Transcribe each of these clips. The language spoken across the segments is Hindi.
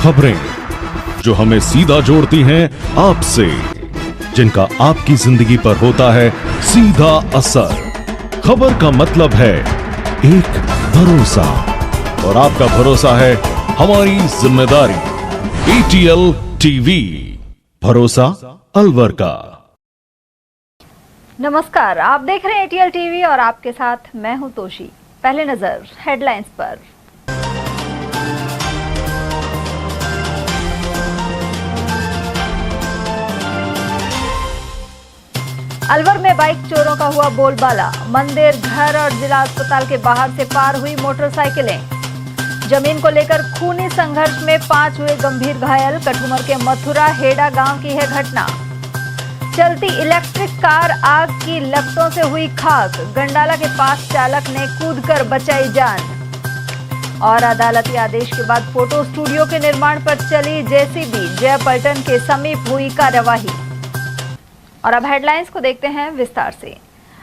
खबरें जो हमें सीधा जोड़ती हैं आपसे, जिनका आपकी जिंदगी पर होता है सीधा असर। खबर का मतलब है एक भरोसा, और आपका भरोसा है हमारी जिम्मेदारी। ATL टीवी, भरोसा अलवर का। नमस्कार, आप देख रहे हैं ATL टीवी और आपके साथ मैं हूं तोशी। पहले नजर हेडलाइंस पर। अलवर में बाइक चोरों का हुआ बोलबाला। मंदिर, घर और जिला अस्पताल के बाहर से पार हुई मोटरसाइकिलें। जमीन को लेकर खूनी संघर्ष में 5 हुए गंभीर घायल। कठुमर के मथुरा हेड़ा गांव की है घटना। चलती इलेक्ट्रिक कार आग की लपटों से हुई खाक। गंडाला के पास चालक ने कूदकर बचाई जान। और अदालती आदेश के बाद फोटो स्टूडियो के निर्माण पर चली JCB। जयपलटन के समीप हुई कार्यवाही। और अब हेडलाइंस को देखते हैं विस्तार से।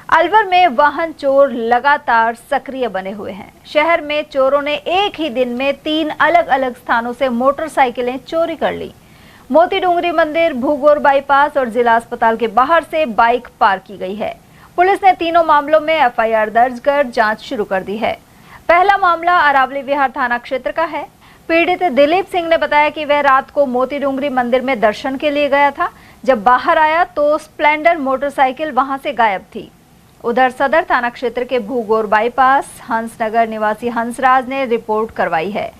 अलवर में वाहन चोर लगातार सक्रिय बने हुए हैं। शहर में चोरों ने एक ही दिन में 3 अलग अलग स्थानों से मोटरसाइकिलें चोरी कर ली। मोती डूंगरी मंदिर, भूगोर बाईपास और जिला अस्पताल के बाहर से बाइक पार की गई है। पुलिस ने तीनों मामलों में FIR दर्ज कर जांच शुरू कर दी है। पहला मामला अरावली विहार थाना क्षेत्र का है। पीड़ित दिलीप सिंह ने बताया कि वह रात को मोती डूंगरी मंदिर में दर्शन के लिए गया था। जब बाहर आया तो स्प्लेंडर मोटरसाइकिल वहां से गायब थी। उधर सदर थाना क्षेत्र के भूगोर बाईपास हंसनगर निवासी हंसराज ने रिपोर्ट करवाई है।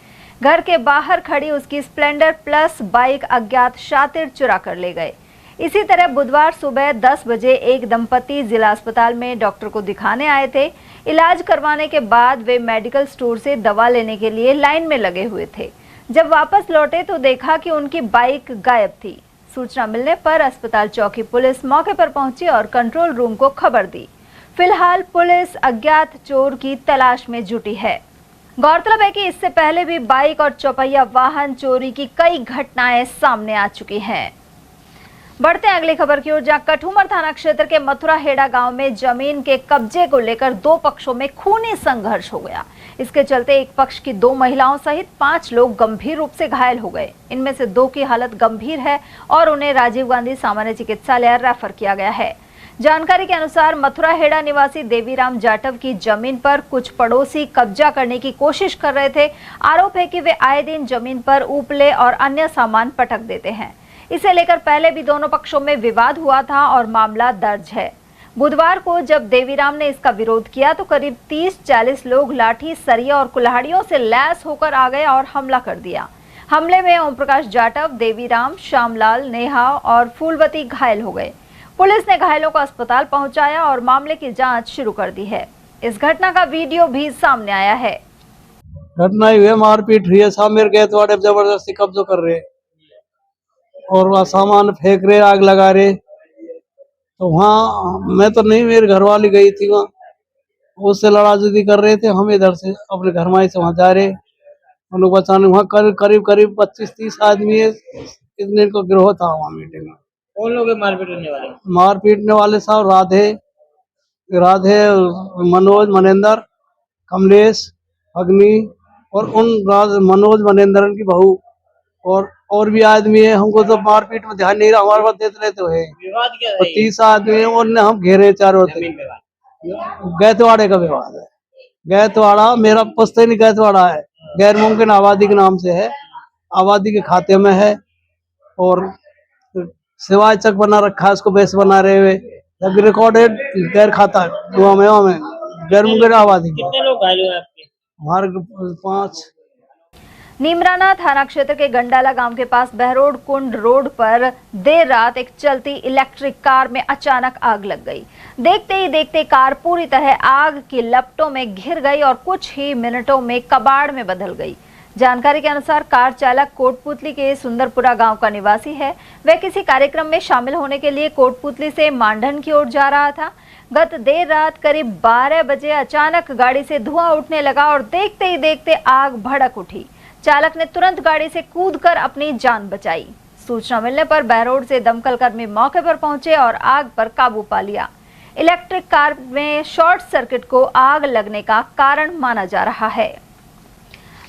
घर के बाहर खड़ी उसकी स्प्लेंडर प्लस बाइक अज्ञात शातिर चुरा कर ले गए। इसी तरह बुधवार सुबह 10 बजे एक दंपति जिला अस्पताल में डॉक्टर को दिखाने आए थे। इलाज करवाने के बाद वे मेडिकल स्टोर से दवा लेने के लिए लाइन में लगे हुए थे। जब वापस लौटे तो देखा कि उनकी बाइक गायब थी। सूचना मिलने पर अस्पताल चौकी पुलिस मौके पर पहुंची और कंट्रोल रूम को खबर दी। फिलहाल पुलिस अज्ञात चोर की तलाश में जुटी है। गौरतलब है कि इससे पहले भी बाइक और चौपहिया वाहन चोरी की कई घटनाएं सामने आ चुकी हैं। बढ़ते हैं अगली खबर की ओर, जहां कठुमर थाना क्षेत्र के मथुरा हेड़ा गांव में जमीन के कब्जे को लेकर 2 पक्षों में खूनी संघर्ष हो गया। इसके चलते एक पक्ष की 2 महिलाओं सहित 5 लोग गंभीर रूप से घायल हो गए। इनमें से 2 की हालत गंभीर है और उन्हें राजीव गांधी सामान्य चिकित्सालय रेफर किया गया है। जानकारी के अनुसार मथुरा हेड़ा निवासी देवीराम जाटव की जमीन पर कुछ पड़ोसी कब्जा करने की कोशिश कर रहे थे। आरोप है कि वे आए दिन जमीन पर उपले और अन्य सामान पटक देते हैं। इसे लेकर पहले भी दोनों पक्षों में विवाद हुआ था और मामला दर्ज है। बुधवार को जब देवीराम ने इसका विरोध किया तो करीब 30-40 लोग लाठी, सरिया और कुल्हाड़ियों से लैस होकर आ गए और हमला कर दिया। हमले में ओम प्रकाश जाटव, देवीराम, श्यामलाल, नेहा और फूलवती घायल हो गए। पुलिस ने घायलों को अस्पताल पहुंचाया और मामले की जांच शुरू कर दी है। इस घटना का वीडियो भी सामने आया है। घटना हुई है, मारपीट हुई है। सामने गए तो जबरदस्ती कब्जा कर रहे और वहाँ सामान फेंक रहे, आग लगा रहे। तो वहाँ मैं तो नहीं, मेरी घरवाली गई थी वहाँ, उससे लड़ाजुदी कर रहे थे। हम इधर से अपने घर माई से वहाँ जा रहे, उन लोग बचाने। वहाँ करीब 25-30 आदमी है, इतने को गिरोह था वहाँ मीटिंग में। कौन लोग मारपीटने वाले? मारपीटने वाले साहब राधे, मनोज, मनेंद्र, कमलेश, अग्नि और उन मनोज मनेंद्र की बहू और भी आदमी है। हमको तो मारपीट में ध्यान नहीं रहा, हमारे पास देते रहते हुए। विवाद क्या तो 30 आदमी है और हम घेरे चारों गैतवाड़े का विवाद है। गैतवाड़ा मेरा पुश्तैनी गैतवाड़ा है, गैर मुमकिन आबादी के नाम से है, आबादी के खाते में है। और सिवाय चक बना रखा है, इसको बेस बना रहे हुए रिकॉर्डेड गैर खाता में गैर मुमकिन आबादी। कितने लोग घायल हुए आपके? हमारे 5। नीमराना थाना क्षेत्र के गंडाला गांव के पास बहरोड कुंड रोड पर देर रात एक चलती इलेक्ट्रिक कार में अचानक आग लग गई। देखते ही देखते कार पूरी तरह आग की लपटों में घिर गई और कुछ ही मिनटों में कबाड़ में बदल गई। जानकारी के अनुसार कार चालक कोटपुतली के सुंदरपुरा गांव का निवासी है। वह किसी कार्यक्रम में शामिल होने के लिए कोटपुतली से मांडन की ओर जा रहा था। गत देर रात करीब 12 बजे अचानक गाड़ी से धुआं उठने लगा और देखते ही देखते आग भड़क उठी। चालक ने तुरंत गाड़ी से कूदकर अपनी जान बचाई। सूचना मिलने पर बहरोड से दमकल कर्मी मौके पर पहुंचे और आग पर काबू पा लिया। इलेक्ट्रिक कार में शॉर्ट सर्किट को आग लगने का कारण माना जा रहा है।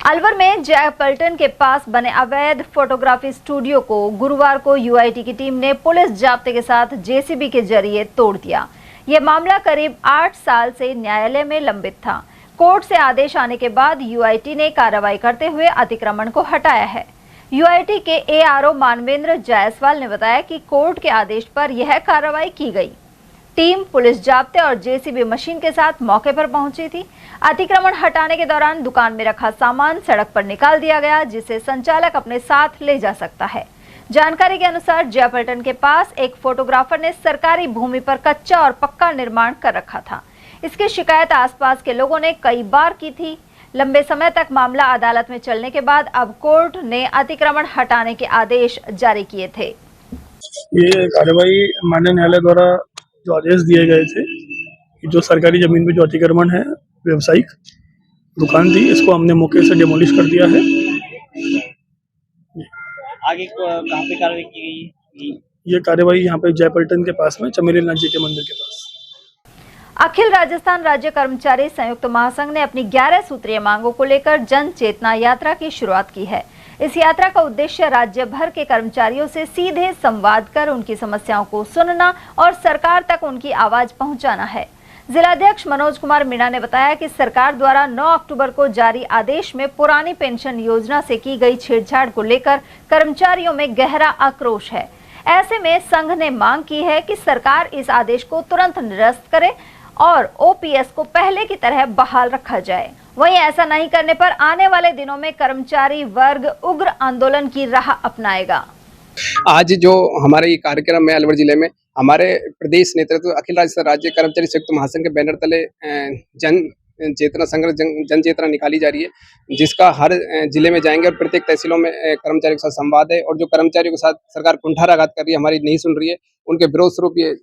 अलवर में जयपल्टन के पास बने अवैध फोटोग्राफी स्टूडियो को गुरुवार को यूआईटी की टीम ने पुलिस जाब्ते के साथ जेसीबी के जरिए तोड़ दिया। यह मामला करीब 8 साल से न्यायालय में लंबित था। कोर्ट से आदेश आने के बाद यूआईटी ने कार्रवाई करते हुए अतिक्रमण को हटाया है। यूआईटी के एआरओ मानवेंद्र जायसवाल ने बताया कि कोर्ट के आदेश पर यह कार्रवाई की गई। टीम पुलिस जाब्ते और जेसीबी मशीन के साथ मौके पर पहुंची थी। अतिक्रमण हटाने के दौरान दुकान में रखा सामान सड़क पर निकाल दिया गया, जिसे संचालक अपने साथ ले जा सकता है। जानकारी के अनुसार जयपल्टन के पास एक फोटोग्राफर ने सरकारी भूमि पर कच्चा और पक्का निर्माण कर रखा था। इसकी शिकायत आसपास के लोगों ने कई बार की थी। लंबे समय तक मामला अदालत में चलने के बाद अब कोर्ट ने अतिक्रमण हटाने के आदेश जारी किए थे। ये कार्रवाई माननीय न्यायालय द्वारा जो आदेश दिए गए थे कि जो सरकारी जमीन पे जो अतिक्रमण है, व्यवसायिक दुकान थी, इसको हमने मौके से डिमोलिश कर दिया है। आगे कहाँ पे कार्रवाई की गई? ये कार्रवाई यहाँ पे जयपल्टन के पास में चमेली नाथ जी के मंदिर के पास। अखिल राजस्थान राज्य कर्मचारी संयुक्त महासंघ ने अपनी 11 सूत्रीय मांगों को लेकर जन चेतना यात्रा की शुरुआत की है। इस यात्रा का उद्देश्य राज्य भर के कर्मचारियों से सीधे संवाद कर उनकी समस्याओं को सुनना और सरकार तक उनकी आवाज पहुंचाना है। जिलाध्यक्ष मनोज कुमार मीणा ने बताया कि सरकार द्वारा 9 अक्टूबर को जारी आदेश में पुरानी पेंशन योजना से की गई छेड़छाड़ को लेकर कर्मचारियों में गहरा आक्रोश है। ऐसे में संघ ने मांग की है कि सरकार इस आदेश को तुरंत निरस्त करे और ओपीएस को पहले की तरह बहाल रखा जाए। वहीं ऐसा नहीं करने पर आने वाले दिनों में कर्मचारी वर्ग उग्र आंदोलन की राह अपनाएगा। आज जो हमारे ये कार्यक्रम है अलवर जिले में, हमारे प्रदेश नेतृत्व अखिल राजस्थान राज्य कर्मचारी संयुक्त महासंघ के बैनर तले जन चेतना संग्रह जन चेतना निकाली जा रही है, जिसका हर जिले में जाएंगे और प्रत्येक तहसीलों में कर्मचारियों के साथ संवाद है। और जो कर्मचारियों के साथ सरकार कुंठाराघात कर रही है, हमारी नहीं सुन रही है, उनके विरोध स्वरूप ये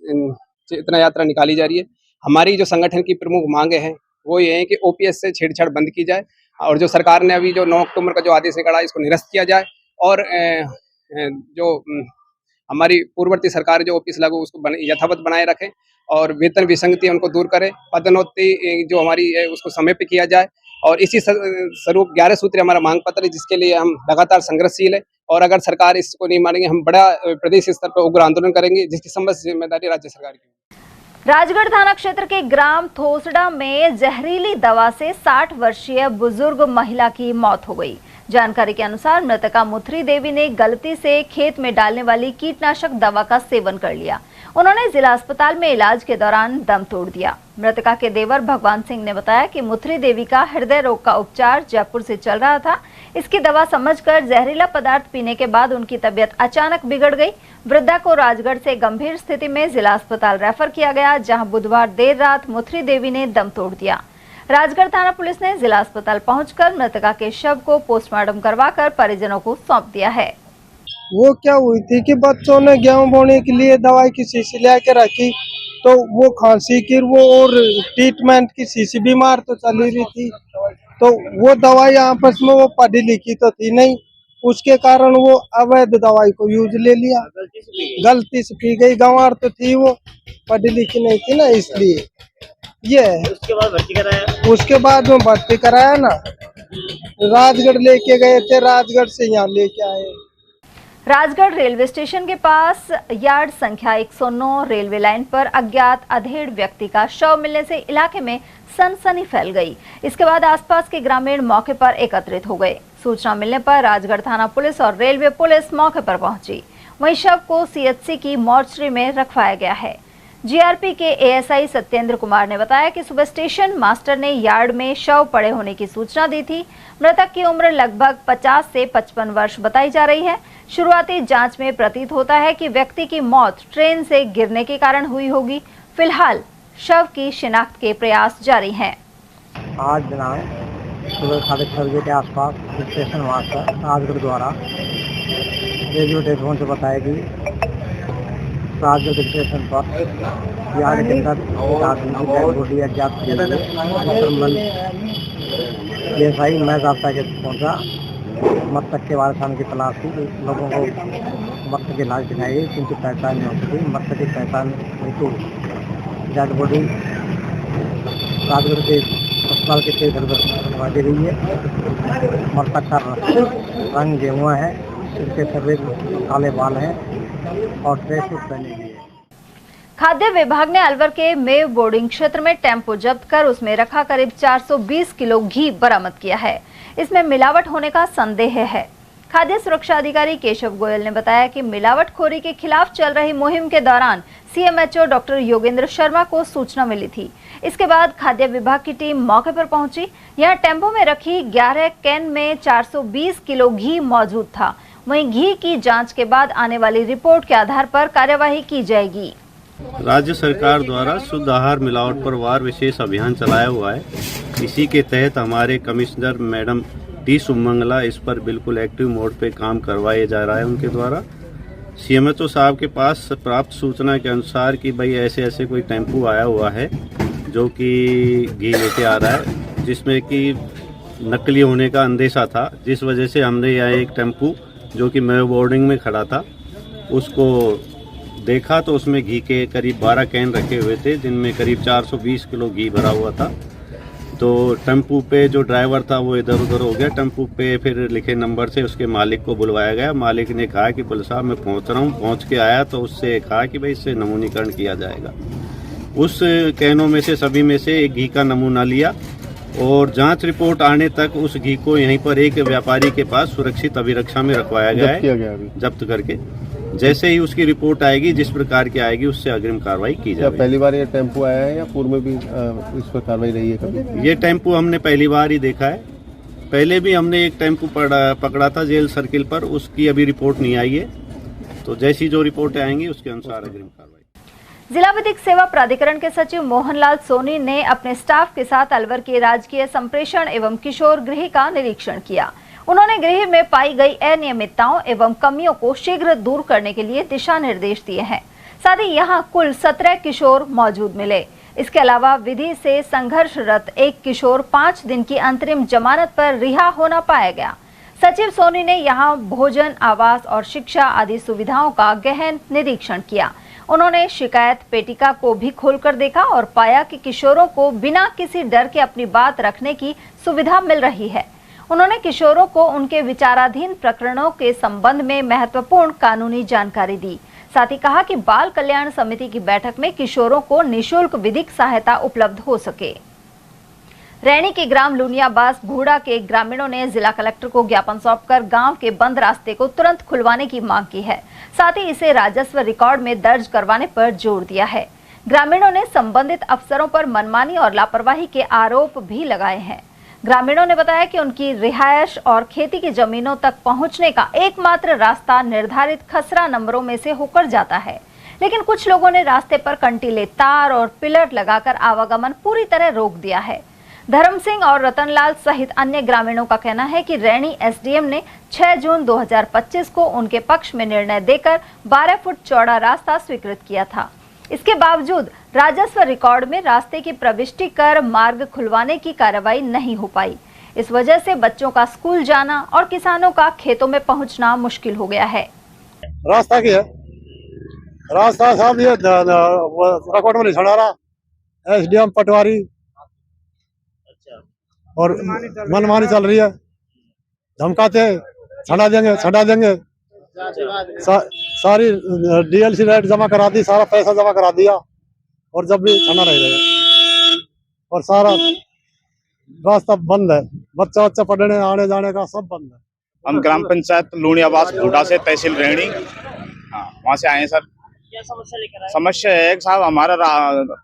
चेतना यात्रा निकाली जा रही है। हमारी जो संगठन की प्रमुख मांगे हैं वो ये है कि ओपीएस से छेड़छाड़ बंद की जाए और जो सरकार ने अभी जो 9 अक्टूबर का जो आदेश निकाला इसको निरस्त किया जाए और जो हमारी पूर्ववर्ती सरकार जो ओपीएस लागू उसको यथावत बनाए रखें और वेतन विसंगति उनको दूर करें। पदोन्नति जो हमारी है उसको समय पे किया जाए और इसी स्वरूप 11 सूत्री हमारा मांग पत्र है, जिसके लिए हम लगातार संघर्षशील है और अगर सरकार इसको नहीं मानेंगे हम बड़ा प्रदेश स्तर पर उग्र आंदोलन करेंगे, जिसकी समस्त जिम्मेदारी राज्य सरकार की। राजगढ़ थाना क्षेत्र के ग्राम थोसड़ा में जहरीली दवा से 60 वर्षीय बुजुर्ग महिला की मौत हो गई। जानकारी के अनुसार मृतका मुथरी देवी ने गलती से खेत में डालने वाली कीटनाशक दवा का सेवन कर लिया। उन्होंने जिला अस्पताल में इलाज के दौरान दम तोड़ दिया। मृतका के देवर भगवान सिंह ने बताया कि मुथरी देवी का हृदय रोग का उपचार जयपुर से चल रहा था। इसकी दवा समझकर जहरीला पदार्थ पीने के बाद उनकी तबीयत अचानक बिगड़ गई। वृद्धा को राजगढ़ से गंभीर स्थिति में जिला अस्पताल रेफर किया गया, जहां बुधवार देर रात मुथरी देवी ने दम तोड़ दिया। राजगढ़ थाना पुलिस ने जिला अस्पताल पहुंचकर मृतका के शव को पोस्टमार्टम करवाकर परिजनों को सौंप दिया है। वो क्या हुई थी कि बच्चों ने गेहूं बोने के लिए दवाई की शीशी लेके रखी, तो वो खांसी की वो और ट्रीटमेंट की शीशी बीमार तो चली रही थी, तो वो दवाई आपस में वो पढ़ी लिखी तो थी नहीं, उसके कारण वो अवैध दवाई को यूज ले लिया, गलती से पी गई। गंवार तो थी, वो पढ़ी लिखी नहीं थी ना, इसलिए ये उसके बाद भर्ती कराया। उसके बाद में भर्ती कराया ना, राजगढ़ लेके गए थे, राजगढ़ से यहाँ लेके आए। राजगढ़ रेलवे स्टेशन के पास यार्ड संख्या 109 रेलवे लाइन पर अज्ञात अधेड़ व्यक्ति का शव मिलने से इलाके में सनसनी फैल गई। इसके बाद आसपास के ग्रामीण मौके पर एकत्रित हो गए। सूचना मिलने पर राजगढ़ थाना पुलिस और रेलवे पुलिस मौके पर पहुंची। वहीं शव को सीएचसी की मॉर्चरी में रखवाया गया है। जीआरपी के एएसआई सत्येंद्र कुमार ने बताया कि सुबह स्टेशन मास्टर ने यार्ड में शव पड़े होने की सूचना दी थी। मृतक की उम्र लगभग 50 से 55 वर्ष बताई जा रही है। शुरुआती जांच में प्रतीत होता है कि व्यक्ति की मौत ट्रेन से गिरने के कारण हुई होगी। फिलहाल शव की शिनाख्त के प्रयास जारी हैं। आज दिनांक सुबह 6:30 बजे के आसपास स्टेशन मास्टर राजगढ़ द्वारा रेडियो टेलीफोन से बताया कि राजगढ़ स्टेशन पर यार्ड के अंदर एक आदमी की डेड बॉडी अज्ञात एएसआई मैं रास्ता के पहुँचा। मृतक के वारसाने की तलाश थी, लोगों को मृतक की लाश दिखाई गई, किंतु पहचान नहीं हो सकी। मृतक की पहचान हेतु डेड बॉडी राजगढ़ के अस्पताल के क्षेत्र पर बनवा दी गई है। मृतक का रंग गेहुआ है, इसके सफेद काले बाल हैं और ड्रेस पहनी हुई है। खाद्य विभाग ने अलवर के मेव बोर्डिंग क्षेत्र में टेम्पो जब्त कर उसमें रखा करीब 420 किलो घी बरामद किया है। इसमें मिलावट होने का संदेह है। खाद्य सुरक्षा अधिकारी केशव गोयल ने बताया कि मिलावटखोरी के खिलाफ चल रही मुहिम के दौरान सीएमएचओ डॉक्टर योगेंद्र शर्मा को सूचना मिली थी। इसके बाद खाद्य विभाग की टीम मौके पर पहुंची। यहां टेम्पो में रखी 11 कैन में 420 किलो घी मौजूद था। वहीं घी की जांच के बाद आने वाली रिपोर्ट के आधार पर कार्यवाही की जाएगी। राज्य सरकार द्वारा शुद्ध आहार मिलावट पर वार विशेष अभियान चलाया हुआ है। इसी के तहत हमारे कमिश्नर मैडम टी सुमंगला इस पर बिल्कुल एक्टिव मोड पे काम करवाया जा रहा है उनके द्वारा। सीएमएचओ साहब के पास प्राप्त सूचना के अनुसार कि भाई ऐसे ऐसे कोई टेम्पू आया हुआ है जो कि घी लेके आ रहा है, जिसमें कि नकली होने का अंदेशा था, जिस वजह से हमने यहाँ एक टेम्पू जो कि मेव बोर्डिंग में खड़ा था उसको देखा तो उसमें घी के करीब 12 कैन रखे हुए थे, जिनमें करीब 420 किलो घी भरा हुआ था। तो टेम्पू पे जो ड्राइवर था वो इधर उधर हो गया। टेम्पू पे फिर लिखे नंबर से उसके मालिक को बुलवाया गया। मालिक ने कहा कि बोले साहब मैं पहुंच रहा हूं। पहुंच के आया तो उससे कहा कि भाई इससे नमूनीकरण किया जाएगा। उस कैनों में से सभी में से एक घी का नमूना लिया और जांच रिपोर्ट आने तक उस घी को यहीं पर एक व्यापारी के पास सुरक्षित अभिरक्षा में रखवाया गया है, जब्त करके। जैसे ही उसकी रिपोर्ट आएगी, जिस प्रकार की आएगी, उससे अग्रिम कार्रवाई की जाएगी। पहली बार ये टेम्पो आया है या पूर्व में भी इस पर कार्रवाई रही है कभी? ये टेम्पो हमने पहली बार ही देखा है। पहले भी हमने एक टेम्पो पकड़ा था जेल सर्किल पर, उसकी अभी रिपोर्ट नहीं आई है। तो जैसी जो रिपोर्टें आएंगी उसके अनुसार अग्रिम कार्रवाई। जिला विधिक सेवा प्राधिकरण के सचिव मोहनलाल सोनी ने अपने स्टाफ के साथ अलवर के राजकीय संप्रेषण एवं किशोर गृह का निरीक्षण किया। उन्होंने गृह में पाई गई अनियमितताओं एवं कमियों को शीघ्र दूर करने के लिए दिशा निर्देश दिए हैं। साथ ही यहां कुल 17 किशोर मौजूद मिले। इसके अलावा विधि से संघर्षरत एक किशोर 5 दिन की अंतरिम जमानत पर रिहा होना पाया गया। सचिव सोनी ने यहां भोजन, आवास और शिक्षा आदि सुविधाओं का गहन निरीक्षण किया। उन्होंने शिकायत पेटिका को भी खोलकर देखा और पाया कि किशोरों को बिना किसी डर के अपनी बात रखने की सुविधा मिल रही है। उन्होंने किशोरों को उनके विचाराधीन प्रकरणों के संबंध में महत्वपूर्ण कानूनी जानकारी दी। साथ ही कहा कि बाल कल्याण समिति की बैठक में किशोरों को निःशुल्क विधिक सहायता उपलब्ध हो सके। रैनी के ग्राम लुनियाबास भूड़ा के ग्रामीणों ने जिला कलेक्टर को ज्ञापन सौंपकर गांव के बंद रास्ते को तुरंत खुलवाने की मांग की है। साथ ही इसे राजस्व रिकॉर्ड में दर्ज करवाने पर जोर दिया है। ग्रामीणों ने संबंधित अफसरों पर मनमानी और लापरवाही के आरोप भी लगाए हैं। ग्रामीणों ने बताया कि उनकी रिहायश और खेती की जमीनों तक पहुंचने का एकमात्र रास्ता निर्धारित खसरा नंबरों में से होकर जाता है, लेकिन कुछ लोगों ने रास्ते पर कंटीले तार और पिलर लगाकर आवागमन पूरी तरह रोक दिया है। धर्म सिंह और रतनलाल सहित अन्य ग्रामीणों का कहना है कि रैनी एसडीएम ने 6 जून 2025 को उनके पक्ष में निर्णय देकर 12 फुट चौड़ा रास्ता स्वीकृत किया था। इसके बावजूद राजस्व रिकॉर्ड में रास्ते की प्रविष्टि कर मार्ग खुलवाने की कार्रवाई नहीं हो पाई। इस वजह से बच्चों का स्कूल जाना और किसानों का खेतों में पहुंचना मुश्किल हो गया है। रास्ता क्या है? रास्ता साहब ये रिकॉर्ड में नहीं छड़ा रहा। एसडीएम पटवारी और मनमानी चल रही है। धमकाते छड़ा देंगे। सारी डीएलसी रेट जमा करा दी, सारा पैसा जमा करा दिया और जब भी छना रह गए और सारा रास्ता बंद है। बच्चा पढ़ने आने जाने का सब बंद है। हम ग्राम पंचायत लुनियाबास भूड़ा से तहसील रैनी, वहाँ से आए हैं सर। क्या समस्या लेकर आए? समस्या है साहब, हमारा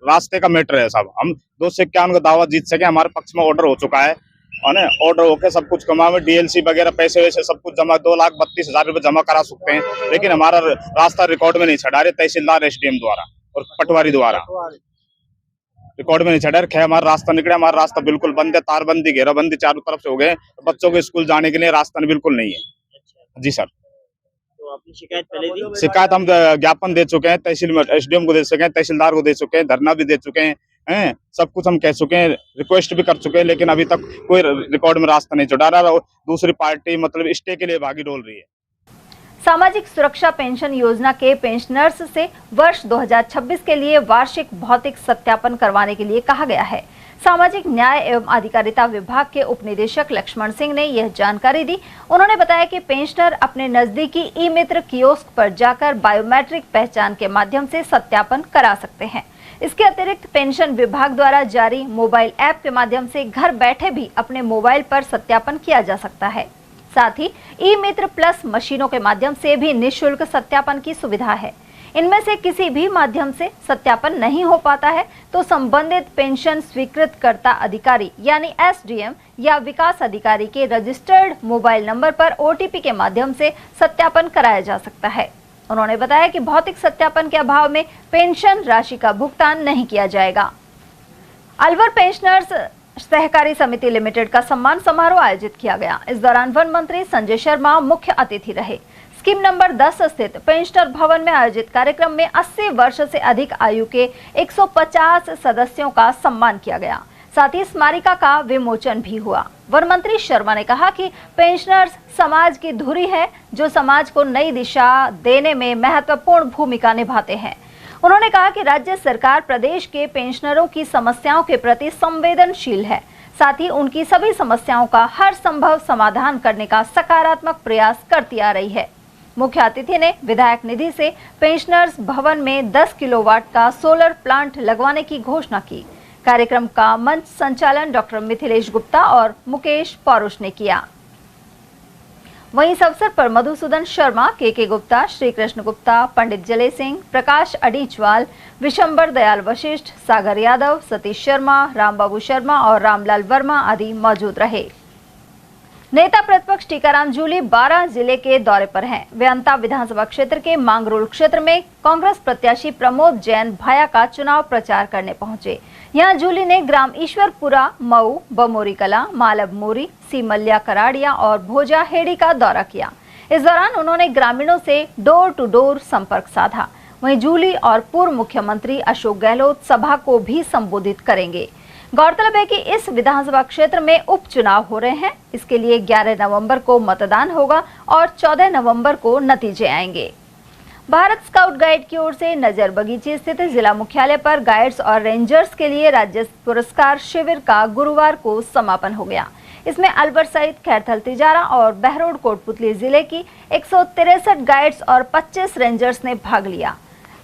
रास्ते का मैटर है साहब। हम 251 का दावा जीत सके, हमारे पक्ष में ऑर्डर हो चुका है और ऑर्डर होके सब कुछ कमा में डीएलसी वगैरह पैसे वैसे सब कुछ जमा 2,32,000 रुपए जमा करा सकते हैं, लेकिन हमारा रास्ता रिकॉर्ड में नहीं चढ़ा रहे तहसीलदार एसडीएम द्वारा और पटवारी द्वारा रिकॉर्ड में नहीं चढ़ा रखे। हमारा रास्ता निकले, हमारा रास्ता बिल्कुल बंद है। तारबंदी घेराबंदी चारों तरफ से हो गए। बच्चों के स्कूल जाने के लिए रास्ता बिल्कुल नहीं है। जी सर, तो आपने शिकायत पहले दी? शिकायत हम ज्ञापन दे चुके हैं, तहसील में एसडीएम को दे चुके हैं, तहसीलदार को दे चुके हैं, धरना भी दे चुके हैं, सब कुछ हम कह चुके हैं, रिक्वेस्ट भी कर चुके हैं, लेकिन अभी तक कोई रिकॉर्ड में रास्ता नहीं चढ़ा रहा। और दूसरी पार्टी मतलब स्टे के लिए भागी डोल रही है। सामाजिक सुरक्षा पेंशन योजना के पेंशनर्स से वर्ष 2026 के लिए वार्षिक भौतिक सत्यापन करवाने के लिए कहा गया है। सामाजिक न्याय एवं अधिकारिता विभाग के उप निदेशक लक्ष्मण सिंह ने यह जानकारी दी। उन्होंने बताया कि पेंशनर अपने नजदीकी ई मित्र कियोस्क पर जाकर बायोमेट्रिक पहचान के माध्यम से सत्यापन करा सकते हैं। इसके अतिरिक्त पेंशन विभाग द्वारा जारी मोबाइल ऐप के माध्यम से घर बैठे भी अपने मोबाइल पर सत्यापन किया जा सकता है। साथ ही ई मित्र प्लस मशीनों के माध्यम से भी निःशुल्क सत्यापन की सुविधा है। इनमें से किसी भी माध्यम से सत्यापन नहीं हो पाता है तो संबंधित पेंशन स्वीकृत कर्ता अधिकारी यानी एसडीएम या विकास अधिकारी के रजिस्टर्ड मोबाइल नंबर पर ओटीपी के माध्यम से सत्यापन कराया जा सकता है। उन्होंने बताया कि भौतिक सत्यापन के अभाव में पेंशन राशि का भुगतान नहीं किया जाएगा। अलवर पेंशनर्स सहकारी समिति लिमिटेड का सम्मान समारोह आयोजित किया गया। इस दौरान वन मंत्री संजय शर्मा मुख्य अतिथि रहे। स्कीम नंबर 10 स्थित पेंशनर भवन में आयोजित कार्यक्रम में 80 वर्ष से अधिक आयु के 150 सदस्यों का सम्मान किया गया। साथ ही स्मारिका का विमोचन भी हुआ। वन मंत्री शर्मा ने कहा कि पेंशनर्स समाज की धुरी है जो समाज को नई दिशा देने में महत्वपूर्ण भूमिका निभाते हैं। उन्होंने कहा कि राज्य सरकार प्रदेश के पेंशनरों की समस्याओं के प्रति संवेदनशील है, साथ ही उनकी सभी समस्याओं का हर संभव समाधान करने का सकारात्मक प्रयास करती आ रही है। मुख्य अतिथि ने विधायक निधि से पेंशनर्स भवन में 10 किलोवाट का सोलर प्लांट लगवाने की घोषणा की। कार्यक्रम का मंच संचालन डॉक्टर मिथिलेश गुप्ता और मुकेश पौरुष ने किया। वहीं इस अवसर पर मधुसूदन शर्मा, के गुप्ता, श्री कृष्ण गुप्ता, पंडित जले सिंह, प्रकाश अडीचवाल, विशंबर दयाल वशिष्ठ, सागर यादव, सतीश शर्मा, रामबाबू शर्मा और रामलाल वर्मा आदि मौजूद रहे। नेता प्रतिपक्ष टीकाराम जूली 12 जिले के दौरे पर हैं। वे अंता विधानसभा क्षेत्र के मांगरोल क्षेत्र में कांग्रेस प्रत्याशी प्रमोद जैन भाया का चुनाव प्रचार करने पहुंचे। यहां जूली ने ग्राम ईश्वरपुरा, मऊ, बमोरी कला, मालब मोरी, सीमल्या कराड़िया और भोजा हेड़ी का दौरा किया। इस दौरान उन्होंने ग्रामीणों से डोर टू डोर संपर्क साधा। वहीं जूली और पूर्व मुख्यमंत्री अशोक गहलोत सभा को भी संबोधित करेंगे। गौरतलब है कि इस विधानसभा क्षेत्र में उपचुनाव हो रहे हैं। इसके लिए 11 नवंबर को मतदान होगा और 14 नवंबर को नतीजे आएंगे। भारत स्काउट गाइड की ओर से नजर बगीची स्थित जिला मुख्यालय पर गाइड्स और रेंजर्स के लिए राज्य पुरस्कार शिविर का गुरुवार को समापन हो गया। इसमें अलवर सहित खैरथल, तिजारा और बहरोड कोटपुतली जिले की 163 गाइड्स और 25 रेंजर्स ने भाग लिया।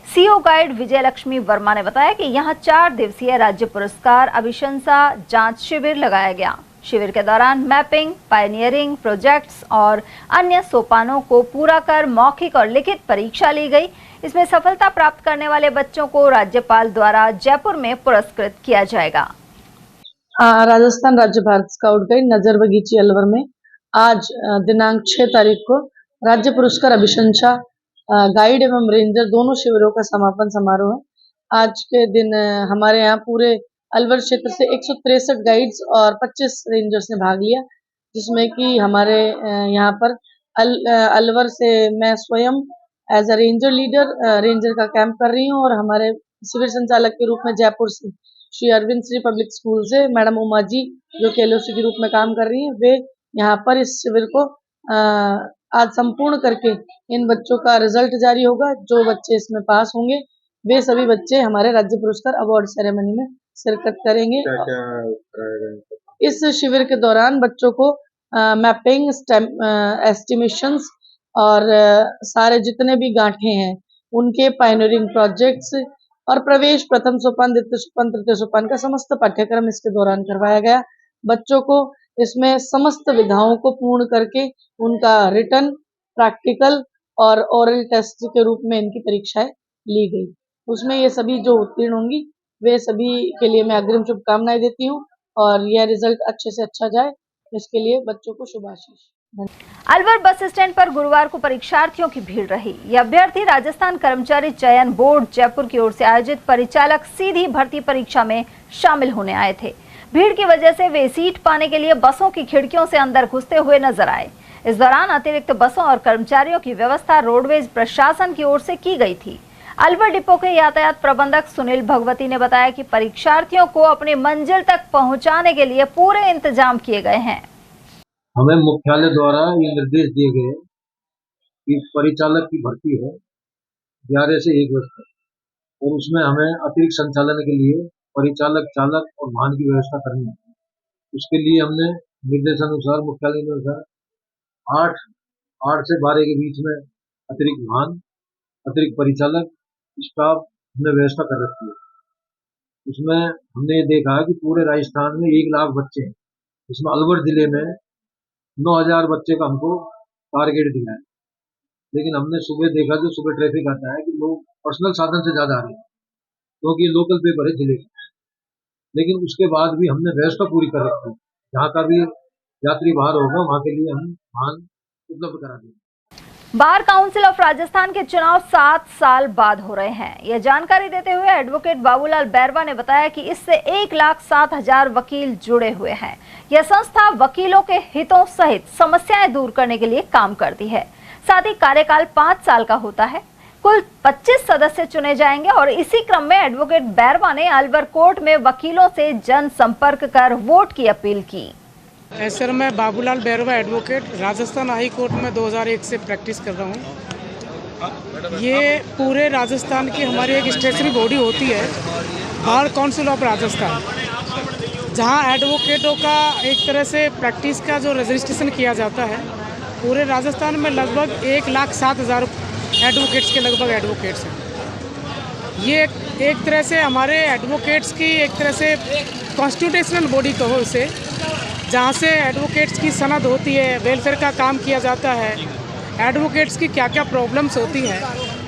सीओ गाइड विजय लक्ष्मी वर्मा ने बताया कि यहां 4 दिवसीय राज्य पुरस्कार अभिशंसा जांच शिविर लगाया गया। शिविर के दौरान मैपिंग, पायनियरिंग प्रोजेक्ट्स और अन्य सोपानों को पूरा कर मौखिक और लिखित परीक्षा ली गई। इसमें सफलता प्राप्त करने वाले बच्चों को राज्यपाल द्वारा जयपुर में पुरस्कृत किया जाएगा। राजस्थान राज्य भारत स्काउट गाइड नजर बगीची अलवर में आज दिनांक 6 तारीख को राज्य पुरस्कार अभिशंसा गाइड एवं रेंजर दोनों शिविरों का समापन समारोह है। आज के दिन हमारे यहाँ पूरे अलवर क्षेत्र से 163 गाइड्स और 25 रेंजर्स ने भाग लिया, जिसमें कि हमारे यहाँ पर अलवर से मैं स्वयं as a ranger leader ranger का कैंप कर रही हूँ और हमारे शिविर संचालक के रूप में जयपुर से श्री अरविंद श्री पब्लिक स्कूल से मैडम उमा जी जो कि एलओसी के रूप में काम कर रही हैं, वे यहाँ पर इस शिविर को आज संपूर्ण करके इन बच्चों का रिजल्ट जारी होगा। जो बच्चे इसमें पास होंगे वे सभी बच्चे हमारे राज्य पुरस्कार अवार्ड सेरेमनी में शिरकत करेंगे। इस शिविर के दौरान बच्चों को मैपिंग, एस्टिमेशंस और सारे जितने भी गांठे हैं उनके पायनियरिंग प्रोजेक्ट्स और प्रवेश, प्रथम सोपान, द्वितीय सोपान, तृतीय सोपान का समस्त पाठ्यक्रम इसके दौरान करवाया गया। बच्चों को इसमें समस्त विधाओं को पूर्ण करके उनका रिटन, प्रैक्टिकल और ओरल टेस्ट के रूप में इनकी परीक्षाएं ली गई। उसमें ये सभी जो उत्तीर्ण होंगी वे सभी के लिए मैं अग्रिम शुभकामनाएं देती हूँ और यह रिजल्ट अच्छे से अच्छा जाए, इसके लिए बच्चों को शुभाशीष। अलवर बस स्टैंड पर गुरुवार को परीक्षार्थियों की भीड़ रही। ये अभ्यर्थी राजस्थान कर्मचारी चयन बोर्ड जयपुर की ओर से आयोजित परिचालक सीधी भर्ती परीक्षा में शामिल होने आए थे। भीड़ की वजह से वे सीट पाने के लिए बसों की खिड़कियों से अंदर घुसते हुए नजर आए। इस दौरान अतिरिक्त बसों और कर्मचारियों की व्यवस्था रोडवेज प्रशासन की ओर से की गई थी। अलवर डिपो के यातायात प्रबंधक सुनील भगवती ने बताया कि परीक्षार्थियों को अपनी मंजिल तक पहुंचाने के लिए पूरे इंतजाम किए गए हैं। हमें मुख्यालय द्वारा ये निर्देश दिए गए कि परिचालक की भर्ती है 11 से 1 बजे तक और उसमें हमें अतिरिक्त संचालन के लिए परिचालक, चालक और वाहन की व्यवस्था करनी है। उसके लिए हमने निर्देशानुसार मुख्यालय के अनुसार 8 से 12 के बीच में अतिरिक्त वाहन, अतिरिक्त परिचालक, स्टाफ हमने व्यवस्था कर रखी है। उसमें हमने ये देखा है कि पूरे राजस्थान में 1 लाख बच्चे हैं, इसमें अलवर जिले में 9,000 बच्चे का हमको टारगेट दिया है। लेकिन हमने सुबह देखा, जो सुबह ट्रैफिक आता है, कि लोग पर्सनल साधन से ज्यादा आ रहे हैं, क्योंकि लोकल पेपर है जिले का। लेकिन उसके बाद भी हमने व्यवस्था पूरी कर रखी है। जहाँ का भी यात्री बाहर होगा, वहाँ के लिए हम वाहन उपलब्ध करा देंगे। बार काउंसिल ऑफ राजस्थान के चुनाव 7 साल बाद हो रहे हैं। यह जानकारी देते हुए एडवोकेट बाबूलाल बैरवा ने बताया कि इससे 1,07,000 वकील जुड़े हुए हैं। यह संस्था वकीलों के हितों सहित समस्याएं दूर करने के लिए काम करती है। साथ ही कार्यकाल 5 साल का होता है। कुल 25 सदस्य चुने जाएंगे और इसी क्रम में एडवोकेट बैरवा ने अलवर कोर्ट में वकीलों से जनसंपर्क कर वोट की अपील की। सर, मैं Babulal Bairwa advocate Rajasthan high court में 2001 से प्रैक्टिस कर रहा हूँ। ये पूरे राजस्थान की हमारी एक स्टेशनरी बॉडी होती है, बार काउंसिल ऑफ राजस्थान, जहाँ एडवोकेटों का एक तरह से प्रैक्टिस का जो रजिस्ट्रेशन किया जाता है। पूरे राजस्थान में लगभग 1,07,000 एडवोकेट्स के लगभग एडवोकेट्स हैं। ये एक तरह से हमारे एडवोकेट्स की एक तरह से कॉन्स्टिट्यूशनल बॉडी कहो इसे, जहाँ से एडवोकेट्स की सनद होती है, वेलफेयर का काम किया जाता है, एडवोकेट्स की क्या क्या प्रॉब्लम्स होती हैं,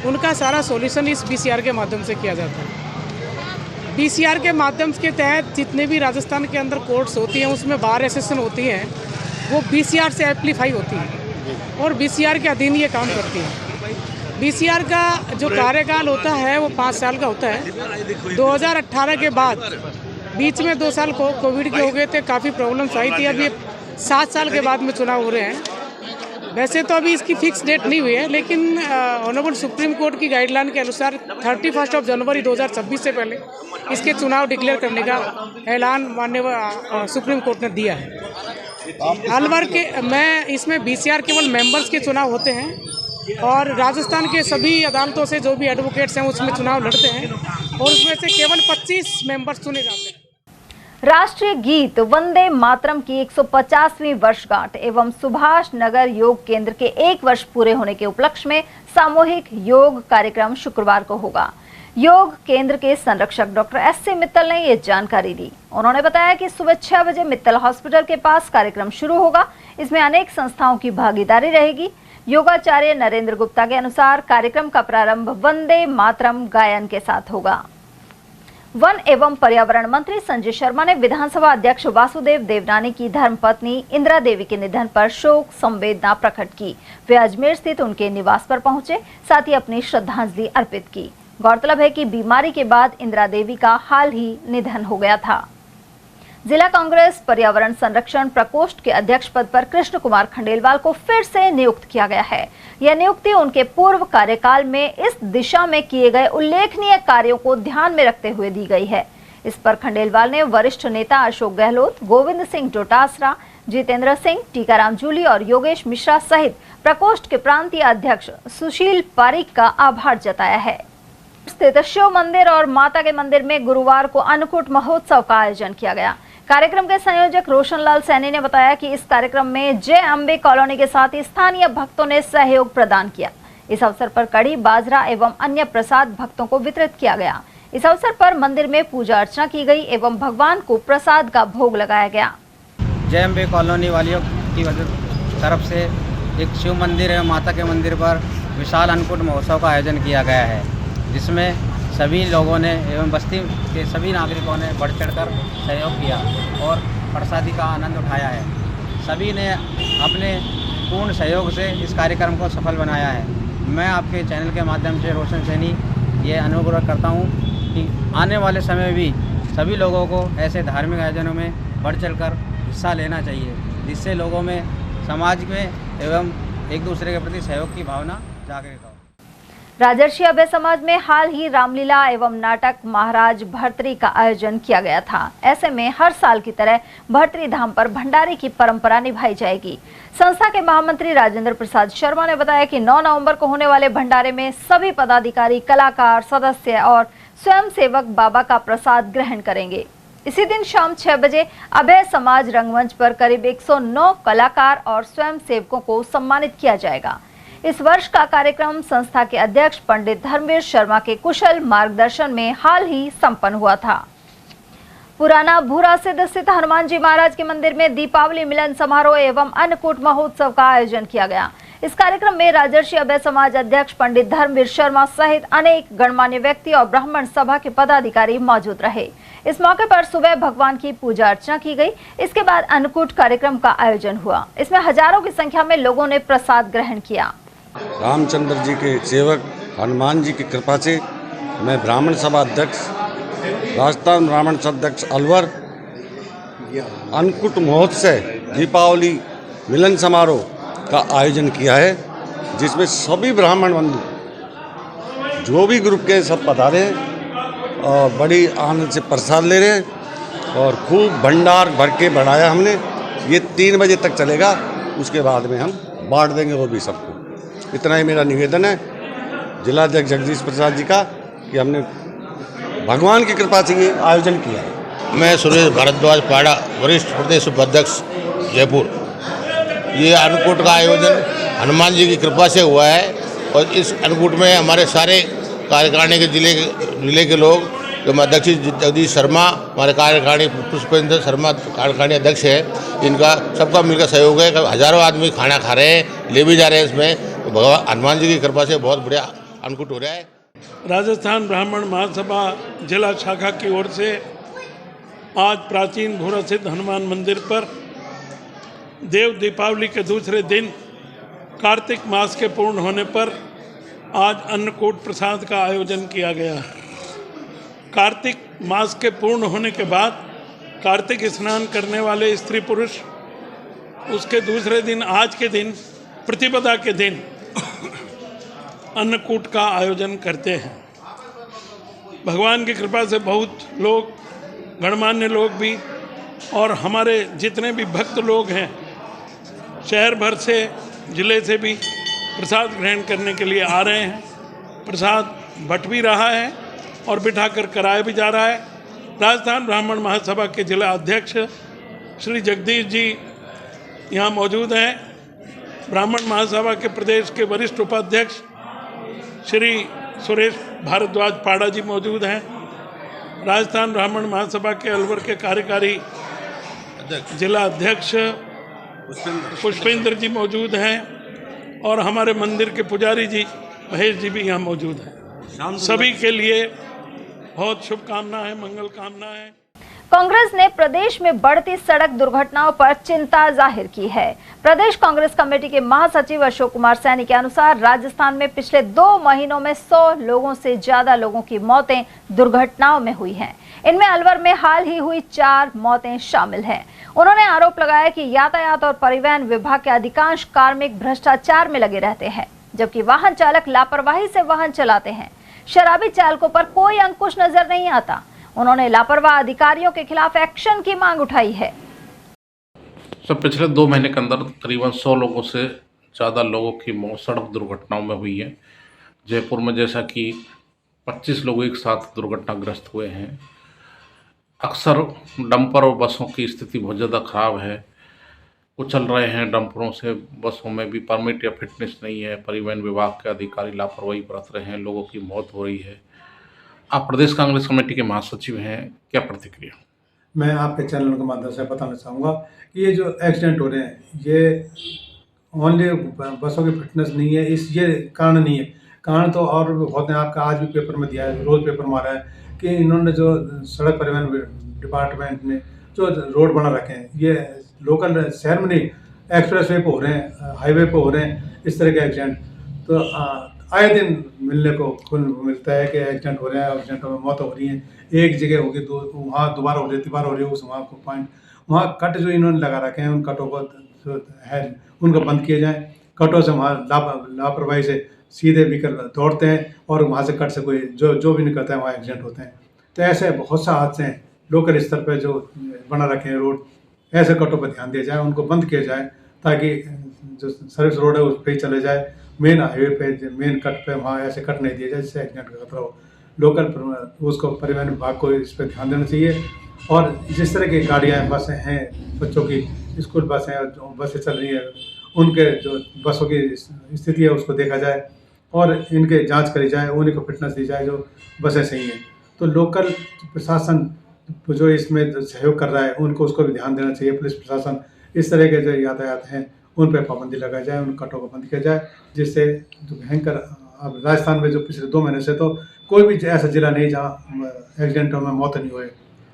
उनका सारा सॉल्यूशन इस BCR के माध्यम से किया जाता है। BCR के माध्यम के तहत जितने भी राजस्थान के अंदर कोर्ट्स होती हैं, उसमें बार एसोसिएशन होती हैं, वो BCR से एम्प्लीफाई होती हैं और BCR के अधीन ये काम करती हैं। BCR का जो कार्यकाल होता है वो 5 साल का होता है। 2018 के बाद बीच में 2 साल कोविड के हो गए थे, काफ़ी प्रॉब्लम्स आई थी। अभी 7 साल के बाद में चुनाव हो रहे हैं। वैसे तो अभी इसकी फिक्स डेट नहीं हुई है, लेकिन ऑनरेबल सुप्रीम कोर्ट की गाइडलाइन के अनुसार 31 जनवरी 2026 से पहले इसके चुनाव डिक्लेयर करने का ऐलान माननीय सुप्रीम कोर्ट ने दिया है। अलवर के इसमें BCR केवल मेंबर्स के चुनाव होते हैं और राजस्थान के सभी अदालतों से जो भी एडवोकेट्स हैं उसमें चुनाव लड़ते हैं और उसमें से केवल 25 मेंबर्स चुने जाते हैं। राष्ट्रीय गीत वंदे मातरम की 150वीं वर्षगांठ एवं सुभाष नगर योग केंद्र के 1 वर्ष पूरे होने के उपलक्ष्य में सामूहिक योग कार्यक्रम शुक्रवार को होगा। योग केंद्र के संरक्षक डॉक्टर SC मित्तल ने ये जानकारी दी। उन्होंने बताया कि सुबह 6 बजे मित्तल हॉस्पिटल के पास कार्यक्रम शुरू होगा। इसमें अनेक संस्थाओं की भागीदारी रहेगी। योगाचार्य नरेंद्र गुप्ता के अनुसार कार्यक्रम का प्रारंभ वंदे मातरम गायन के साथ होगा। वन एवं पर्यावरण मंत्री संजय शर्मा ने विधानसभा अध्यक्ष वासुदेव देवनानी की धर्मपत्नी इंदिरा देवी के निधन पर शोक संवेदना प्रकट की। वे अजमेर स्थित उनके निवास पर पहुंचे, साथ ही अपनी श्रद्धांजलि अर्पित की। गौरतलब है कि बीमारी के बाद इंदिरा देवी का हाल ही निधन हो गया था। जिला कांग्रेस पर्यावरण संरक्षण प्रकोष्ठ के अध्यक्ष पद पर कृष्ण कुमार खंडेलवाल को फिर से नियुक्त किया गया है। यह नियुक्ति उनके पूर्व कार्यकाल में इस दिशा में किए गए उल्लेखनीय कार्यों को ध्यान में रखते हुए दी गई है। इस पर खंडेलवाल ने वरिष्ठ नेता अशोक गहलोत, गोविंद सिंह डोटासरा, जितेंद्र सिंह, टीकाराम जूली और योगेश मिश्रा सहित प्रकोष्ठ के प्रांतीय अध्यक्ष सुशील पारिक का आभार जताया है। स्थित शिव मंदिर और माता के मंदिर में गुरुवार को अन्नकूट महोत्सव का आयोजन किया गया। कार्यक्रम के संयोजक रोशनलाल सैनी ने बताया कि इस कार्यक्रम में जय अम्बे कॉलोनी के साथ ही स्थानीय भक्तों ने सहयोग प्रदान किया। इस अवसर पर कड़ी, बाजरा एवं अन्य प्रसाद भक्तों को वितरित किया गया। इस अवसर पर मंदिर में पूजा अर्चना की गई एवं भगवान को प्रसाद का भोग लगाया गया। जय अम्बे कॉलोनी वालियों की तरफ से एक शिव मंदिर एवं माता के मंदिर पर विशाल अन्नकूट महोत्सव का आयोजन किया गया है, जिसमें सभी लोगों ने एवं बस्ती के सभी नागरिकों ने बढ़ चढ़कर सहयोग किया और प्रसादी का आनंद उठाया है। सभी ने अपने पूर्ण सहयोग से इस कार्यक्रम को सफल बनाया है। मैं आपके चैनल के माध्यम से रोशन सैनी ये अनुरोध करता हूँ कि आने वाले समय भी सभी लोगों को ऐसे धार्मिक आयोजनों में बढ़ चढ़कर हिस्सा लेना चाहिए, जिससे लोगों में, समाज में एवं एक दूसरे के प्रति सहयोग की भावना जागृत हो। राजर्षि अभय समाज में हाल ही रामलीला एवं नाटक महाराज भर्तरी का आयोजन किया गया था। ऐसे में हर साल की तरह भर्तरी धाम पर भंडारे की परंपरा निभाई जाएगी। संस्था के महामंत्री राजेंद्र प्रसाद शर्मा ने बताया कि 9 नवंबर को होने वाले भंडारे में सभी पदाधिकारी, कलाकार, सदस्य और स्वयंसेवक बाबा का प्रसाद ग्रहण करेंगे। इसी दिन शाम 6 बजे अभय समाज रंगमंच पर करीब 109 कलाकार और स्वयंसेवकों को सम्मानित किया जाएगा। इस वर्ष का कार्यक्रम संस्था के अध्यक्ष पंडित धर्मवीर शर्मा के कुशल मार्गदर्शन में हाल ही संपन्न हुआ था। पुराना भूरा स्थित हनुमान जी महाराज के मंदिर में दीपावली मिलन समारोह एवं अन्नकूट महोत्सव का आयोजन किया गया। इस कार्यक्रम में राजर्षि अभय समाज अध्यक्ष पंडित धर्मवीर शर्मा सहित अनेक गणमान्य व्यक्ति और ब्राह्मण सभा के पदाधिकारी मौजूद रहे। इस मौके पर सुबह भगवान की पूजा अर्चना की गई। इसके बाद अन्नकूट कार्यक्रम का आयोजन हुआ। इसमें हजारों की संख्या में लोगों ने प्रसाद ग्रहण किया। रामचंद्र जी के सेवक हनुमान जी की कृपा से मैं ब्राह्मण सभा अध्यक्ष राजस्थान ब्राह्मण सभा अध्यक्ष अलवर अन्नकूट महोत्सव दीपावली मिलन समारोह का आयोजन किया है, जिसमें सभी ब्राह्मण बंधु जो भी ग्रुप के सब पधारे हैं और बड़ी आनंद से प्रसाद ले रहे हैं और खूब भंडार भर के बढ़ाया हमने। ये 3 बजे तक चलेगा, उसके बाद में हम बांट देंगे वो भी सबको। इतना ही मेरा निवेदन है जिलाध्यक्ष जगदीश प्रसाद जी का कि हमने भगवान की कृपा से ये आयोजन किया है। मैं सुरेश भारद्वाज पाड़ा वरिष्ठ प्रदेश उपाध्यक्ष जयपुर। ये अन्नकूट का आयोजन हनुमान जी की कृपा से हुआ है और इस अन्नकूट में हमारे सारे कार्यकारिणी के जिले के लोग, जो अध्यक्ष जगदीश शर्मा हमारे कार्यकारिणी, पुष्पेंद्र शर्मा कार्यकारिणी अध्यक्ष है, इनका सबका मिलकर सहयोग है। हजारों आदमी खाना खा रहे हैं, ले भी जा रहे हैं। इसमें तो भगवान हनुमान जी की कृपा से बहुत बढ़िया अन्नकूट हो रहा है। राजस्थान ब्राह्मण महासभा जिला शाखा की ओर से आज प्राचीन भूरा सिद्ध हनुमान मंदिर पर देव दीपावली के दूसरे दिन कार्तिक मास के पूर्ण होने पर आज अन्नकूट प्रसाद का आयोजन किया गया है। कार्तिक मास के पूर्ण होने के बाद कार्तिक स्नान करने वाले स्त्री पुरुष उसके दूसरे दिन, आज के दिन, प्रतिपदा के दिन अन्नकूट का आयोजन करते हैं। भगवान की कृपा से बहुत लोग, गणमान्य लोग भी और हमारे जितने भी भक्त लोग हैं शहर भर से, जिले से भी प्रसाद ग्रहण करने के लिए आ रहे हैं। प्रसाद बट भी रहा है और बिठाकर कराया भी जा रहा है। राजस्थान ब्राह्मण महासभा के जिला अध्यक्ष श्री जगदीश जी यहाँ मौजूद हैं। ब्राह्मण महासभा के प्रदेश के वरिष्ठ उपाध्यक्ष श्री सुरेश भारद्वाज पाड़ा जी मौजूद हैं। राजस्थान ब्राह्मण महासभा के अलवर के कार्यकारी जिला अध्यक्ष पुष्पेंद्र जी मौजूद हैं और हमारे मंदिर के पुजारी जी महेश जी भी यहाँ मौजूद हैं। सभी के लिए बहुत शुभकामनाएं, मंगल कामनाएं। कांग्रेस ने प्रदेश में बढ़ती सड़क दुर्घटनाओं पर चिंता जाहिर की है। प्रदेश कांग्रेस कमेटी के महासचिव अशोक कुमार सैनी के अनुसार राजस्थान में पिछले 2 महीनों में 100 लोगों से ज्यादा लोगों की मौतें दुर्घटनाओं में हुई हैं। इनमें अलवर में हाल ही हुई 4 मौतें शामिल हैं। उन्होंने आरोप लगाया कि यातायात और परिवहन विभाग के अधिकांश कार्मिक भ्रष्टाचार में लगे रहते हैं, जबकि वाहन चालक लापरवाही से वाहन चलाते हैं। शराबी चालकों पर कोई अंकुश नजर नहीं आता। उन्होंने लापरवाह अधिकारियों के खिलाफ एक्शन की मांग उठाई है। पिछले 2 महीने के अंदर करीबन 100 लोगों से ज़्यादा लोगों की मौत सड़क दुर्घटनाओं में हुई है। जयपुर में जैसा कि 25 लोग एक साथ दुर्घटनाग्रस्त हुए हैं। अक्सर डंपर और बसों की स्थिति बहुत ज़्यादा ख़राब है, उछल रहे हैं डंपरों से। बसों में भी परमिट या फिटनेस नहीं है। परिवहन विभाग के अधिकारी लापरवाही बरत रहे हैं, लोगों की मौत हो रही है। आप प्रदेश कांग्रेस कमेटी के महासचिव हैं, क्या प्रतिक्रिया? मैं आपके चैनल के माध्यम से बताना चाहूँगा कि ये जो एक्सीडेंट हो रहे हैं, ये ओनली बसों की फिटनेस नहीं है, ये कारण नहीं है। कारण तो और भी होते हैं। आपका आज भी पेपर में दिया है, रोज़ पेपर में आ रहा है कि इन्होंने जो सड़क परिवहन डिपार्टमेंट ने जो रोड बना रखे हैं, ये लोकल शहर में नहीं, एक्सप्रेस वे पे हो रहे हैं, हाईवे पे हो रहे हैं इस तरह के एक्सीडेंट। तो आए दिन मिलने को मिलता है कि एक्सीडेंट हो रहे हैं, एक्सीडेंटों में मौत हो रही है। एक जगह होगी तो वहाँ दोबारा हो रही है, तीबारा हो रही है। उस वहाँ को पॉइंट, वहाँ कट जो इन्होंने लगा रखे हैं, उन कटों को है उनको बंद किए जाएँ। कटों से वहाँ लापरवाही से सीधे व्हीकल दौड़ते हैं और वहाँ से कट से कोई जो भी निकलता है वहाँ एक्सीडेंट होते हैं। तो ऐसे बहुत से हादसे हैं लोकल स्तर पर जो बना रखे हैं रोड, ऐसे कटों पर ध्यान दिया जाए, उनको बंद किया जाए ताकि जो सर्विस रोड है उस पर ही चले जाए। मेन हाईवे पे, मेन कट पे वहाँ ऐसे कट नहीं दिया जाए जिससे एक्सीडेंट का खतरा हो। लोकल उसको परिवहन विभाग को इस पर ध्यान देना चाहिए। और जिस तरह की गाड़ियाँ बसें हैं बच्चों की, स्कूल बसें और जो बसें चल रही है उनके जो बसों की स्थिति है उसको देखा जाए और इनके जांच करी जाए, उन्हीं को फिटनेस दी जाए जो बसें सही हैं। तो लोकल प्रशासन जो इसमें सहयोग कर रहा है उनको उसको भी ध्यान देना चाहिए। पुलिस प्रशासन इस तरह के जो यातायात हैं उन पर पाबंदी लगाई जाए, उन कटों को बंद किया जाए, जिससे जो भयंकर अब राजस्थान में जो पिछले 2 महीने से तो कोई भी ऐसा जिला नहीं जहाँ एक्सीडेंटों में मौत नहीं हुए,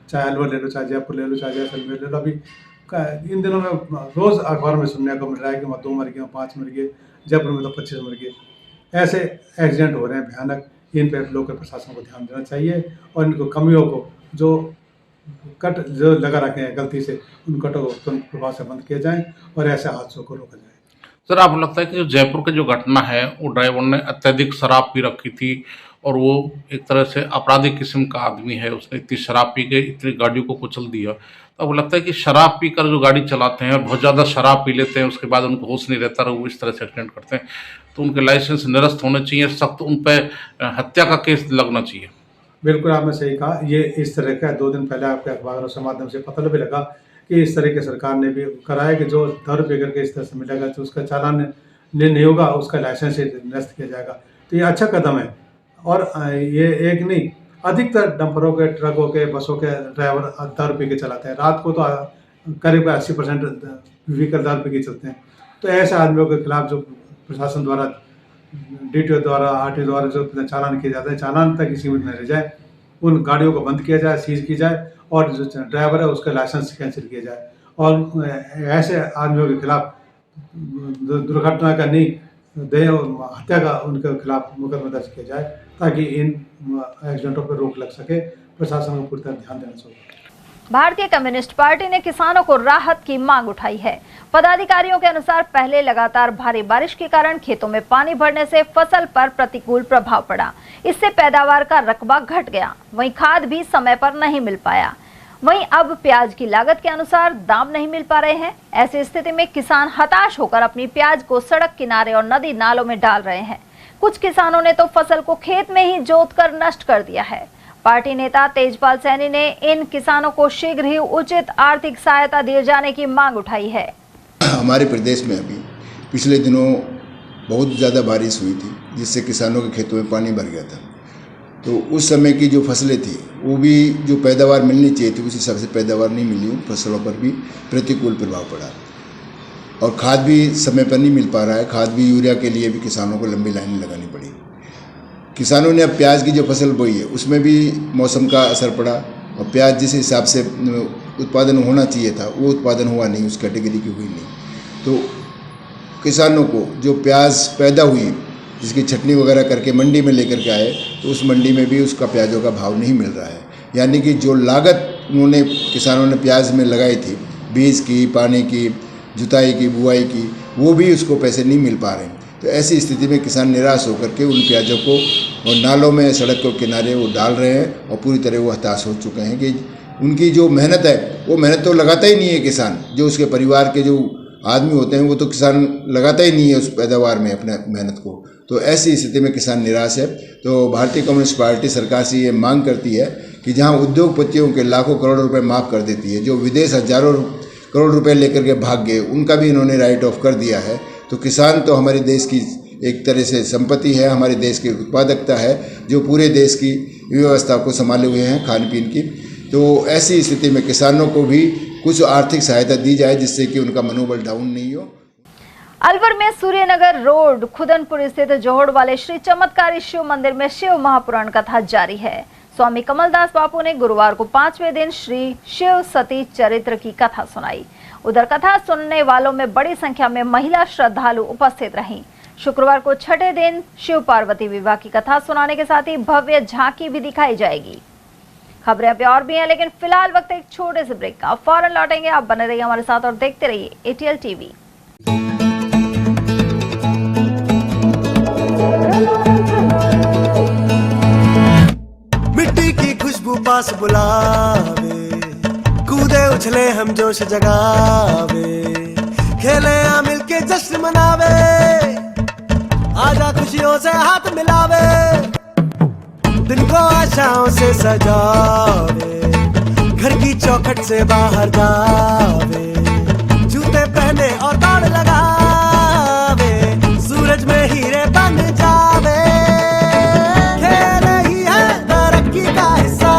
चाहे अलवर ले लो, चाहे जयपुर ले लो, चाहे जैसलमेर ले लो। अभी इन दिनों में रोज़ अखबार में सुनने को मिल रहा है कि वहाँ 2 मर गए, 5 मर गए, जयपुर में तो 25 मर गए। ऐसे एक्सीडेंट हो रहे हैं भयानक, इन पर लोकल प्रशासन को ध्यान देना चाहिए और इनको कमियों को जो कट जो लगा रखे हैं गलती से, उन कटों को तुरंत प्रभाव से बंद किया जाए और ऐसे हादसों को रोका जाए। सर, आपको लगता है कि जो जयपुर की जो घटना है वो ड्राइवर ने अत्यधिक शराब पी रखी थी और वो एक तरह से आपराधिक किस्म का आदमी है, उसने इतनी शराब पी के इतनी गाड़ियों को कुचल दिया, तो आपको लगता है कि शराब पीकर जो गाड़ी चलाते हैं और बहुत ज़्यादा शराब पी लेते हैं, उसके बाद उनको होश नहीं रहता और वो इस तरह से एक्सीडेंट करते हैं, तो उनके लाइसेंस निरस्त होने चाहिए, सख्त उन पर हत्या का केस लगना चाहिए? बिल्कुल आपने सही कहा। ये इस तरह का 2 दिन पहले आपके अखबारों के माध्यम से पता भी लगा कि इस तरह के सरकार ने भी कराया कि जो दारू पी करके इस तरह से मिलेगा तो उसका चालान नहीं होगा, उसका लाइसेंस ही निरस्त किया जाएगा। तो ये अच्छा कदम है और ये एक नहीं, अधिकतर डंपरों के, ट्रकों के, बसों के ड्राइवर दारू पी के चलाते हैं। रात को तो करीब 80% व्हीकल दारू पी के चलते हैं। तो ऐसे आदमियों के खिलाफ जो प्रशासन द्वारा, DTO द्वारा, RTO द्वारा जो चालान किए जाते हैं, चालान तक ही सीमित न रह जाए, उन गाड़ियों को बंद किया जाए, सीज की जाए और जो ड्राइवर है उसका लाइसेंस कैंसिल किया जाए और ऐसे आदमियों के खिलाफ दुर्घटना का नहीं देह और हत्या का उनके खिलाफ मुकदमा दर्ज किया जाए ताकि इन एक्सीडेंटों पर रोक लग सके। प्रशासन को पूरी तरह ध्यान देना चाहिए। भारतीय कम्युनिस्ट पार्टी ने किसानों को राहत की मांग उठाई है। पदाधिकारियों के अनुसार पहले लगातार भारी बारिश के कारण खेतों में पानी भरने से फसल पर प्रतिकूल प्रभाव पड़ा। इससे पैदावार का रकबा घट गया, वहीं खाद भी समय पर नहीं मिल पाया। वहीं अब प्याज की लागत के अनुसार दाम नहीं मिल पा रहे हैं। ऐसी स्थिति में किसान हताश होकर अपनी प्याज को सड़क किनारे और नदी नालों में डाल रहे हैं। कुछ किसानों ने तो फसल को खेत में ही जोतकर नष्ट कर दिया है। पार्टी नेता तेजपाल सैनी ने इन किसानों को शीघ्र ही उचित आर्थिक सहायता दिए जाने की मांग उठाई है। हमारे प्रदेश में अभी पिछले दिनों बहुत ज़्यादा बारिश हुई थी जिससे किसानों के खेतों में पानी भर गया था। तो उस समय की जो फसलें थी वो भी जो पैदावार मिलनी चाहिए थी उस हिसाब से पैदावार नहीं मिली, उन फसलों पर भी प्रतिकूल प्रभाव पड़ा और खाद भी समय पर नहीं मिल पा रहा है। खाद भी, यूरिया के लिए भी किसानों को लंबी लाइनें लगानी पड़ी। किसानों ने अब प्याज की जो फसल बोई है उसमें भी मौसम का असर पड़ा और प्याज जिस हिसाब से उत्पादन होना चाहिए था वो उत्पादन हुआ नहीं, उस कैटेगरी की हुई नहीं। तो किसानों को जो प्याज पैदा हुई जिसकी छटनी वगैरह करके मंडी में लेकर के आए तो उस मंडी में भी उसका प्याजों का भाव नहीं मिल रहा है। यानी कि जो लागत उन्होंने किसानों ने प्याज में लगाई थी, बीज की, पानी की, जुताई की, बुआई की, वो भी उसको पैसे नहीं मिल पा रहे हैं। तो ऐसी स्थिति में किसान निराश होकर के उन प्याजों को और नालों में, सड़क के किनारे वो डाल रहे हैं और पूरी तरह वो हताश हो चुके हैं कि उनकी जो मेहनत है वो मेहनत तो लगाता ही नहीं है किसान। जो उसके परिवार के जो आदमी होते हैं वो तो किसान लगाता ही नहीं है उस पैदावार में अपने मेहनत को। तो ऐसी स्थिति में किसान निराश है। तो भारतीय कम्युनिस्ट पार्टी सरकार से ये मांग करती है कि जहाँ उद्योगपतियों के लाखों करोड़ रुपए माफ़ कर देती है, जो विदेश हजारों करोड़ रुपए लेकर के भाग गए उनका भी इन्होंने राइट ऑफ कर दिया है। तो किसान तो हमारे देश की एक तरह से संपत्ति है, हमारे देश की उत्पादकता है जो पूरे देश की व्यवस्था को संभाले हुए हैं खान पीन की। तो ऐसी स्थिति में किसानों को भी कुछ आर्थिक सहायता दी जाए जिससे कि उनका मनोबल डाउन नहीं हो। अलवर में सूर्यनगर रोड खुदनपुर स्थित जोहड़ वाले श्री चमत्कारी शिव मंदिर में शिव महापुराण कथा जारी है। स्वामी कमलदास बापू ने गुरुवार को 5वें दिन श्री शिव सती चरित्र की कथा सुनाई। उधर कथा सुनने वालों में बड़ी संख्या में महिला श्रद्धालु उपस्थित रहीं। शुक्रवार को 6ठे दिन शिव पार्वती विवाह की कथा सुनाने के साथ ही भव्य झांकी भी दिखाई जाएगी। खबरें अभी और भी हैं, लेकिन फिलहाल वक्त एक छोटे से ब्रेक का। फौरन लौटेंगे, आप बने रहिए हमारे साथ और देखते रहिए ATL TV। मिट्टी की खुशबू पास बुलावे, कूदे उछले हम जोश जगावे, खेले आ मिलके जश्न मनावे, आजा खुशियों से हाथ मिलावे। दिन को आशाओं से सजावे, घर की चौखट से बाहर जावे, जूते पहने और दौड़ लगावे, सूरज में हीरे बन जावे। खेल ही है तरक्की का हिस्सा,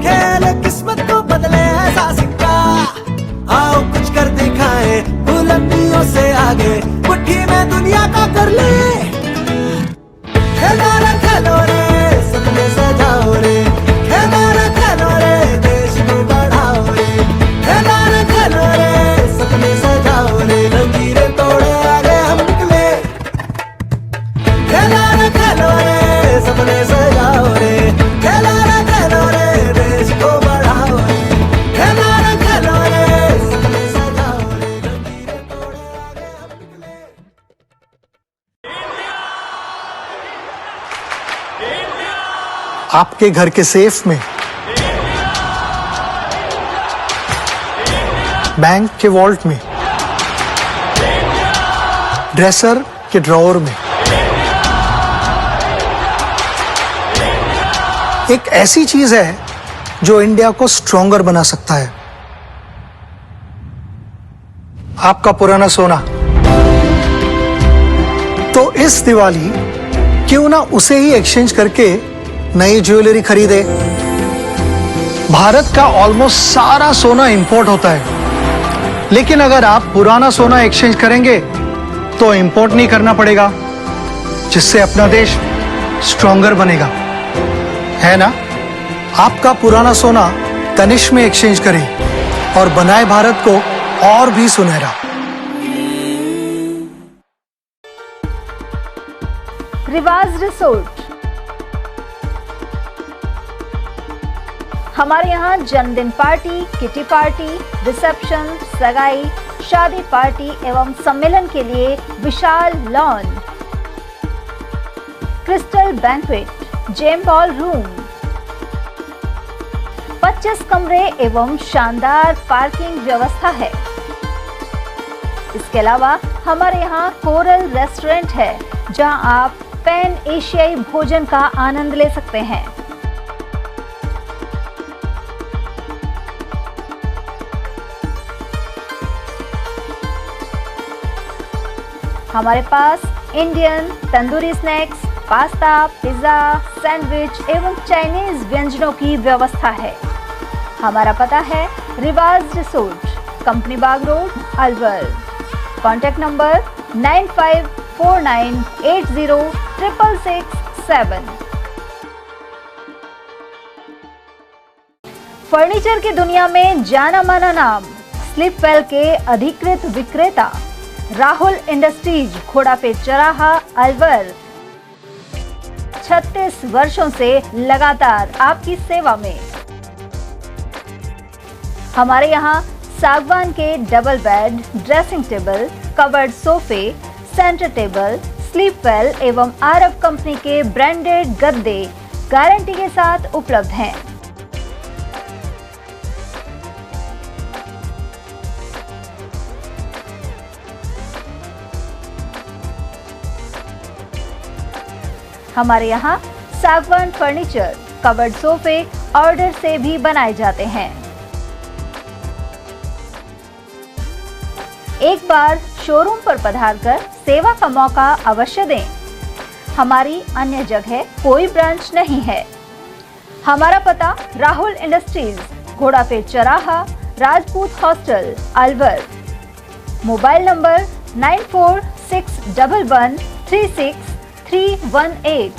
खेल किस्मत को बदले ऐसा सिक्का। आओ कुछ कर दिखाए, बुलंदियों से आगे, मुट्ठी में दुनिया का कर ले। खेलो रे खेलो रे, सपने सजाओ रे, खेलो रे खेलो रे, देश को बढ़ाओ रे, खेलो रे सपने सजाओ रे, लकीरें तोड़े आगे हम निकले। खेलो रे सपने सजाओ रे, खेलो रे देश को बढ़ाओ रे, खेलो रे सपने सजाओ रे, लकीरें तोड़े आगे हम निकले। आपके घर के सेफ में, बैंक के वॉल्ट में, ड्रेसर के ड्रॉअर में, एक ऐसी चीज है जो इंडिया को स्ट्रॉन्गर बना सकता है, आपका पुराना सोना। तो इस दिवाली क्यों ना उसे ही एक्सचेंज करके नई ज्वेलरी खरीदे। भारत का ऑलमोस्ट सारा सोना इंपोर्ट होता है, लेकिन अगर आप पुराना सोना एक्सचेंज करेंगे तो इंपोर्ट नहीं करना पड़ेगा, जिससे अपना देश स्ट्रॉन्गर बनेगा, है ना। आपका पुराना सोना तनिष्क में एक्सचेंज करें और बनाए भारत को और भी सुनहरा। रिवाज रिसोर्ट। हमारे यहाँ जन्मदिन पार्टी, किटी पार्टी, रिसेप्शन, सगाई, शादी पार्टी एवं सम्मेलन के लिए विशाल lawn, crystal banquet, gem ball room, 25 कमरे एवं शानदार पार्किंग व्यवस्था है। इसके अलावा हमारे यहाँ कोरल रेस्टोरेंट है, जहां आप पैन एशियाई भोजन का आनंद ले सकते हैं। हमारे पास Indian, tandoori snacks, pasta, pizza, sandwich एवं चाइनीज व्यंजनों की व्यवस्था है। हमारा पता है Riwaz resort, company Bagh road, Alwar. Contact number 9549806667। Furniture की दुनिया में जाना माना नाम स्लीपवेल के अधिकृत विक्रेता राहुल इंडस्ट्रीज, घोड़ा पे चौराहा, अलवर। 36 वर्षों से लगातार आपकी सेवा में। हमारे यहाँ सागवान के double bed, dressing table, covered सोफे, सेंटर टेबल, स्लीपवेल एवं आरब कंपनी के ब्रांडेड गद्दे गारंटी के साथ उपलब्ध हैं। हमारे यहाँ सागवान फर्नीचर, कवर्ड सोफे ऑर्डर से भी बनाए जाते हैं। एक बार शोरूम पर पधारकर सेवा का मौका अवश्य दें। हमारी अन्य जगह कोई ब्रांच नहीं है। हमारा पता राहुल इंडस्ट्रीज, घोड़ा पे चौराहा, Rajput hostel, Alwar. Mobile number 9461136318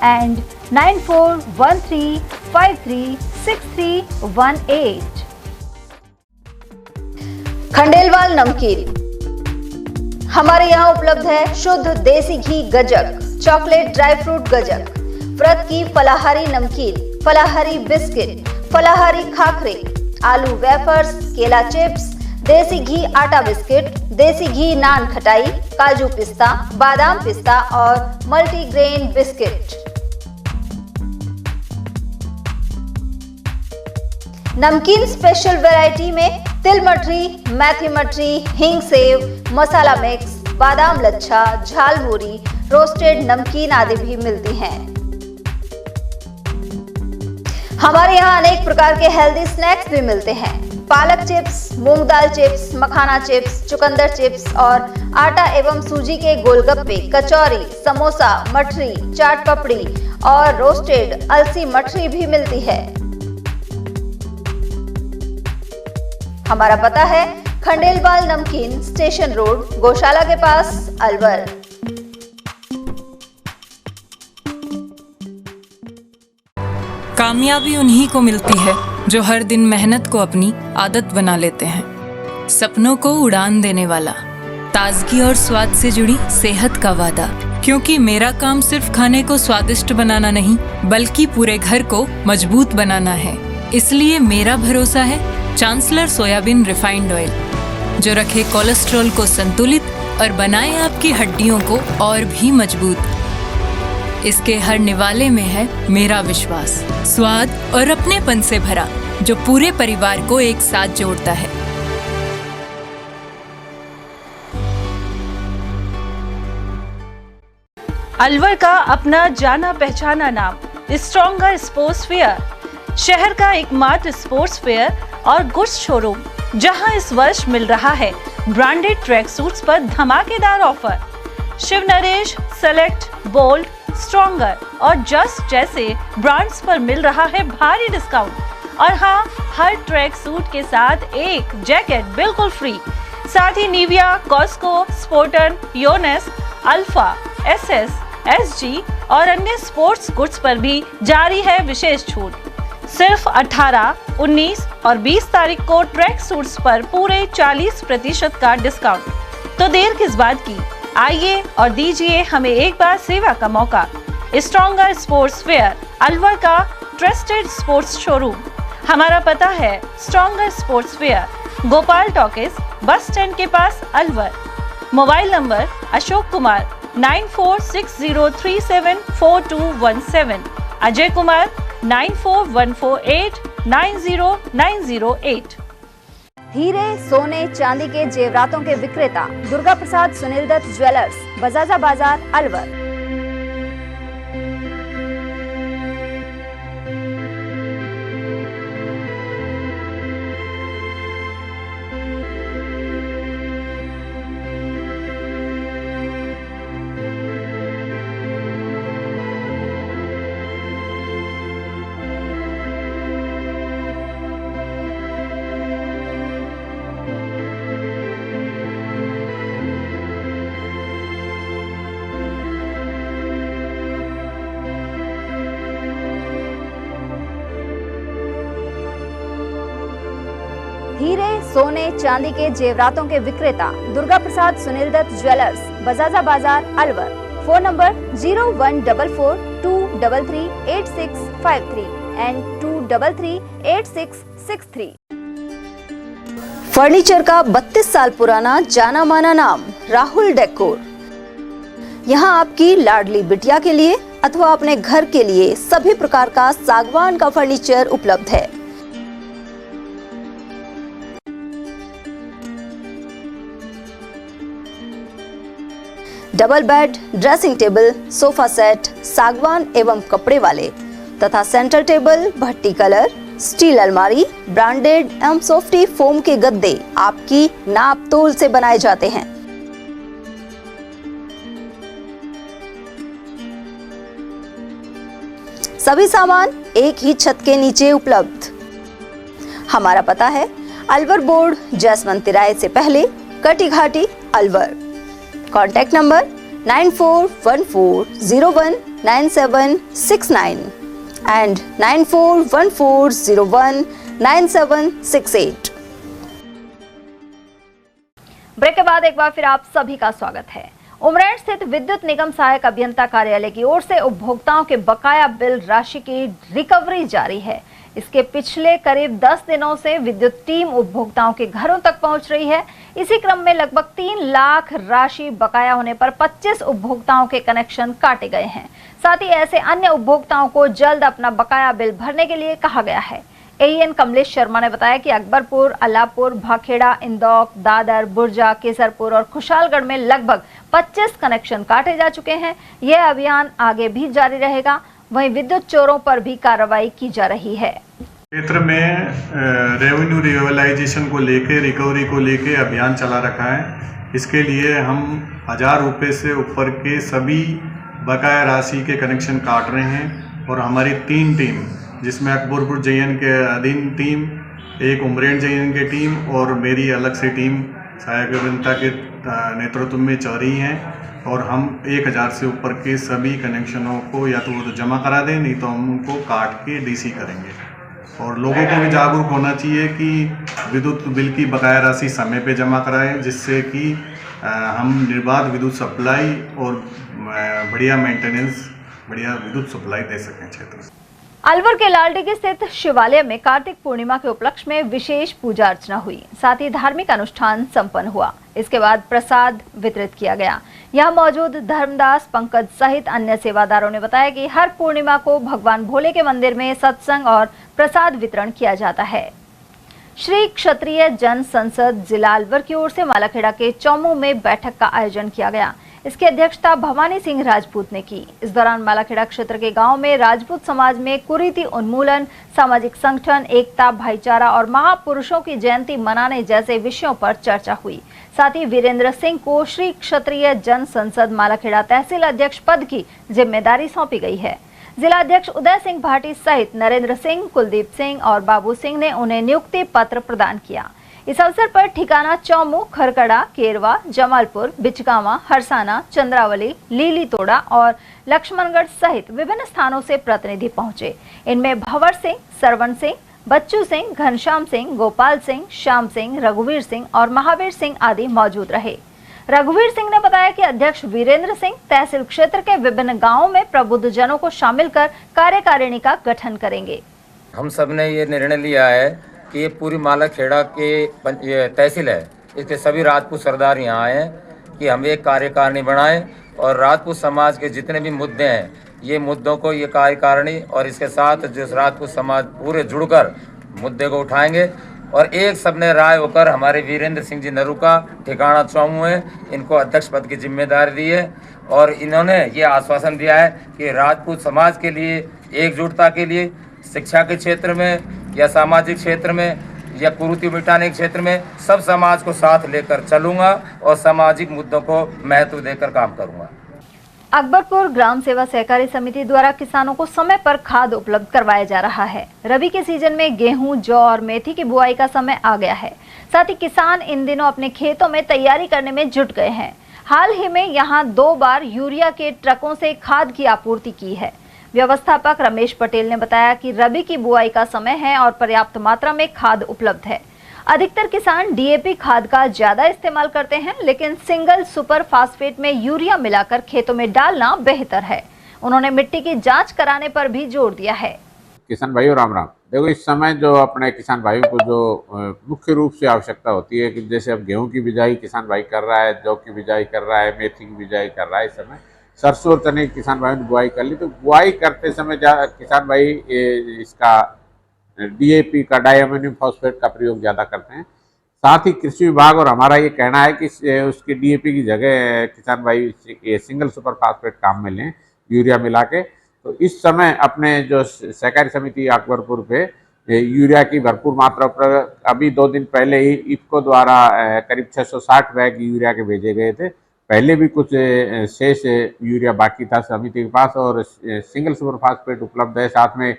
and 9413536318। Khandelwal नमकीन। हमारे यहाँ उपलब्ध है शुद्ध देसी घी गजक, चॉकलेट ड्राई फ्रूट गजक, व्रत की फलाहारी नमकीन, फलाहारी बिस्किट, फलाहारी खाखरे, आलू वेफर्स, केला चिप्स, देसी घी आटा बिस्किट, देसी घी नान खटाई, काजू पिस्ता, बादाम पिस्ता और मल्टीग्रेन बिस्किट। नमकीन स्पेशल वैरायटी में तिल मठरी, मेथी मठरी, हिंग सेव, मसाला मिक्स, बादाम लच्छा, झालमुरी, रोस्टेड नमकीन आदि भी मिलती हैं। हमारे यहाँ अनेक प्रकार के हेल्दी स्नैक्स भी मिलते हैं। पालक चिप्स, मूंग दाल चिप्स, मखाना चिप्स, चुकंदर चिप्स और आटा एवं सूजी के गोलगप्पे, कचौरी, समोसा, मठरी, चाट पपड़ी और रोस्टेड अलसी मठरी भी मिलती है। हमारा पता है खंडेलवाल नमकीन, स्टेशन रोड, गौशाला के पास, अलवर। कामयाबी उन्हीं को मिलती है जो हर दिन मेहनत को अपनी आदत बना लेते हैं। सपनों को उड़ान देने वाला, ताजगी और स्वाद से जुड़ी सेहत का वादा। क्योंकि मेरा काम सिर्फ खाने को स्वादिष्ट बनाना नहीं, बल्कि पूरे घर को मजबूत बनाना है। इसलिए मेरा भरोसा है चांसलर सोयाबीन रिफाइंड ऑयल, जो रखे कोलेस्ट्रॉल को संतुलित और बनाए आपकी हड्डियों को और भी मजबूत। इसके हर निवाले में है मेरा विश्वास, स्वाद और अपनेपन से भरा, जो पूरे परिवार को एक साथ जोड़ता है। अलवर का अपना जाना पहचाना नाम स्ट्रॉन्गर स्पोर्ट्स फेयर, शहर का एकमात्र स्पोर्ट्स फेयर और गुड्स शोरूम, जहां इस वर्ष मिल रहा है ब्रांडेड ट्रैक सूट्स पर धमाकेदार offer. Shiv Naresh, Select, Bolt, Stronger और जस्ट जैसे ब्रांड्स पर मिल रहा है भारी डिस्काउंट। और हाँ, हर ट्रैक सूट के साथ एक जैकेट बिल्कुल फ्री। साथ ही Nivia, Cosco, Spartan, Yonex, Alpha, SS, SG और अन्य स्पोर्ट्स गुड्स पर भी जारी है विशेष छूट। सिर्फ 18, 19 और 20 तारीख को ट्रैक सूट्स पर पूरे 40% का डिस्काउंट। तो देर किस बात की, आइए और दीजिए हमें एक बार सेवा का मौका। स्ट्रॉन्गर स्पोर्ट्स फेयर, अलवर का ट्रस्टेड स्पोर्ट्स शोरूम। हमारा पता है stronger sports fair, Gopal talkies, bus stand के पास, अलवर। Mobile number Ashok Kumar 9460374217, Ajay Kumar 9414890908। हीरे, सोने, चांदी के जेवरातों के विक्रेता दुर्गा प्रसाद सुनील दत्त ज्वेलर्स, बजाजा बाजार, अलवर। हीरे, सोने, चांदी के जेवरातों के विक्रेता Durga Prasad Sunil Dutt jewellers, Bajaja Bazaar, Alwar. Phone number 0144233863 and 2338663। Furniture का 32 साल पुराना जाना माना नाम राहुल डेकोर। यहाँ आपकी लाडली बिटिया के लिए अथवा अपने घर के लिए सभी प्रकार का सागवान का फर्नीचर उपलब्ध है। Double bed, dressing table, sofa set सागवान एवं कपड़े वाले तथा सेंटर टेबल, भट्टी कलर, स्टील अलमारी, ब्रांडेड एवं सॉफ्टी फोम के गद्दे आपकी नाप तोल से बनाए जाते हैं। सभी सामान एक ही छत के नीचे उपलब्ध। हमारा पता है अलवर बोर्ड, जसवंत तिराहे से पहले, Kati Ghati, Alwar. Contact number 9414019769 and 9414019768। Break के बाद एक बार फिर आप सभी का स्वागत है। उमरैठ स्थित विद्युत निगम सहायक अभियंता कार्यालय की ओर से उपभोक्ताओं के बकाया बिल राशि की रिकवरी जारी है। इसके पिछले करीब 10 दिनों से विद्युत टीम उपभोक्ताओं के घरों तक पहुंच रही है। इसी क्रम में लगभग 3 लाख राशि बकाया होने पर 25 उपभोक्ताओं के कनेक्शन काटे गए हैं। साथ ही ऐसे अन्य उपभोक्ताओं को जल्द अपना बकाया बिल भरने के लिए कहा गया है। एएन कमलेश शर्मा ने बताया कि अकबरपुर, अल्लाहपुर, भाखेड़ा, इंदौर, दादर, बुर्जा, केसरपुर और खुशालगढ़ में लगभग 25 कनेक्शन काटे जा चुके हैं। यह अभियान आगे भी जारी रहेगा। वहीं विद्युत चोरों पर भी कार्रवाई की जा रही है। क्षेत्र में रेवेन्यू रिवलाइजेशन को लेके, रिकवरी को लेके अभियान चला रखा है। इसके लिए हम 1000 रुपये से ऊपर के सभी बकाया राशि के कनेक्शन काट रहे हैं और हमारी 3 टीम, जिसमें अकबरपुर JN के अधीन टीम, एक उमरेन JN की टीम और मेरी अलग से टीम सहायक अभियंता के नेतृत्व में चल रही हैं और हम 1000 से ऊपर के सभी कनेक्शनों को या तो वो तो जमा करा दें, नहीं तो हम उनको काट के DC करेंगे। और लोगों को भी जागरूक होना चाहिए कि विद्युत बिल की बकाया राशि समय पे जमा कराएं, जिससे कि हम निर्बाध विद्युत सप्लाई और बढ़िया मेंटेनेंस, बढ़िया विद्युत सप्लाई दे सकें क्षेत्र में। अलवर के लालडीगी स्थित शिवालय में कार्तिक पूर्णिमा के उपलक्ष्य में विशेष पूजा अर्चना हुई, साथ ही धार्मिक अनुष्ठान संपन्न हुआ। इसके बाद प्रसाद वितरित किया गया। यहाँ मौजूद धर्मदास पंकज सहित अन्य सेवादारों ने बताया कि हर पूर्णिमा को भगवान भोले के मंदिर में सत्संग और प्रसाद वितरण किया जाता है। श्री क्षत्रिय जन संसद जिला अलवर की ओर से मालाखेड़ा के चौमू में बैठक का आयोजन किया गया। इसकी अध्यक्षता भवानी सिंह राजपूत ने की। इस दौरान मालाखेड़ा क्षेत्र के गांव में राजपूत समाज में कुरीति उन्मूलन, सामाजिक संगठन, एकता, भाईचारा और महापुरुषों की जयंती मनाने जैसे विषयों पर चर्चा हुई। साथ ही वीरेंद्र सिंह को श्री क्षत्रिय जन संसद मालाखेड़ा तहसील अध्यक्ष पद की जिम्मेदारी सौंपी गई है। जिला अध्यक्ष उदय सिंह भाटी सहित नरेंद्र सिंह, कुलदीप सिंह और बाबू सिंह ने उन्हें नियुक्ति पत्र प्रदान किया। इस अवसर पर ठिकाना चौमू, खरकड़ा, केरवा, जमालपुर, बिचगावा, हरसाना, चंद्रावली, लीली तोड़ा और लक्ष्मणगढ़ सहित विभिन्न स्थानों से प्रतिनिधि पहुंचे। इनमें भंवर सिंह, सरवण सिंह, बच्चू सिंह, घनश्याम सिंह, गोपाल सिंह, श्याम सिंह, रघुवीर सिंह और महावीर सिंह आदि मौजूद रहे। रघुवीर सिंह ने बताया कि अध्यक्ष वीरेंद्र सिंह तहसील क्षेत्र के विभिन्न गाँवों में प्रबुद्ध जनों को शामिल कर कार्यकारिणी का गठन करेंगे। हम सब ने ये निर्णय लिया है कि ये पूरी मालाखेड़ा के ये तहसील है, इसके सभी राजपूत सरदार यहाँ आए हैं कि हम एक कार्यकारिणी बनाएं और राजपूत समाज के जितने भी मुद्दे हैं, ये मुद्दों को ये कार्यकारिणी और इसके साथ जो राजपूत समाज पूरे जुड़कर मुद्दे को उठाएंगे और एक सबने राय होकर हमारे वीरेंद्र सिंह जी नरूका ठिकाना चौमू है, इनको अध्यक्ष पद की जिम्मेदारी दी है और इन्होंने ये आश्वासन दिया है कि राजपूत समाज के लिए एकजुटता के लिए शिक्षा के क्षेत्र में या सामाजिक क्षेत्र में या कुरीति मिटाने के क्षेत्र में सब समाज को साथ लेकर चलूंगा और सामाजिक मुद्दों को महत्व देकर काम करूंगा। अकबरपुर ग्राम सेवा सहकारी समिति द्वारा किसानों को समय पर खाद उपलब्ध करवाया जा रहा है। रबी के सीजन में गेहूं, जौ और मेथी की बुआई का समय आ गया है। साथ ही किसान इन दिनों अपने खेतों में तैयारी करने में जुट गए हैं। हाल ही में यहां 2 बार यूरिया के ट्रकों से खाद की आपूर्ति की है। व्यवस्थापक रमेश पटेल ने बताया कि रबी की बुआई का समय है और पर्याप्त मात्रा में खाद उपलब्ध है। अधिकतर किसान DAP खाद का ज्यादा इस्तेमाल करते हैं, लेकिन सिंगल सुपर फास्फेट में यूरिया मिलाकर खेतों में डालना बेहतर है। उन्होंने मिट्टी की जांच कराने पर भी जोर दिया है। किसान भाइयों राम राम। देखो, इस समय जो अपने किसान भाइयों को जो मुख्य रूप से आवश्यकता होती है कि जैसे अब गेहूं की बिजाई किसान भाई कर रहा है, जौ की बिजाई कर रहा है, मेथी की बिजाई कर रहा है, इस समय सरसों और चने की किसान भाइयों ने बुआई कर ली। तो बुआई करते समय किसान भाई इसका DAP का डाईअमोनियम फॉस्फेट का प्रयोग ज़्यादा करते हैं। साथ ही कृषि विभाग और हमारा ये कहना है कि उसकी DAP की जगह किसान भाई सिंगल सुपर फास्फेट काम में लें, यूरिया मिला के। तो इस समय अपने जो सहकारी समिति अकबरपुर पे यूरिया की भरपूर मात्रा पर अभी 2 दिन पहले ही इफको द्वारा करीब 660 बैग यूरिया के भेजे गए थे। पहले भी कुछ शेष यूरिया बाकी था समिति के पास और सिंगल सुपर फास्फेट उपलब्ध है। साथ में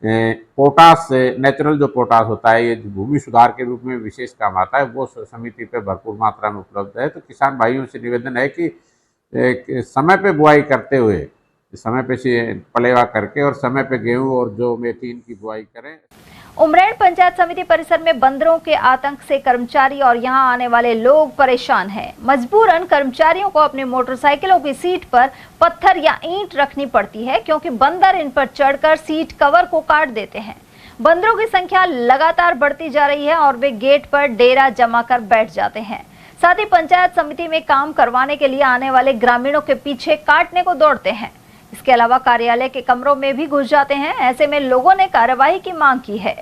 पोटास, नेचुरल जो पोटास होता है, ये भूमि सुधार के रूप में विशेष काम आता है, वो समिति पे भरपूर मात्रा में उपलब्ध है। तो किसान भाइयों से निवेदन है कि समय पे बुआई करते हुए, समय पे पलेवा करके और समय पे गेहूं और जो मेथी इनकी बुआई करें। उमरेण पंचायत समिति परिसर में बंदरों के आतंक से कर्मचारी और यहां आने वाले लोग परेशान हैं। मजबूरन कर्मचारियों को अपनी मोटरसाइकिलों की सीट पर पत्थर या ईंट रखनी पड़ती है, क्योंकि बंदर इन पर चढ़कर सीट कवर को काट देते हैं। बंदरों की संख्या लगातार बढ़ती जा रही है और वे गेट पर डेरा जमा कर बैठ जाते हैं। साथ ही पंचायत समिति में काम करवाने के लिए आने वाले ग्रामीणों के पीछे काटने को दौड़ते हैं। इसके अलावा कार्यालय के कमरों में भी घुस जाते हैं। ऐसे में लोगों ने कार्यवाही की मांग की है।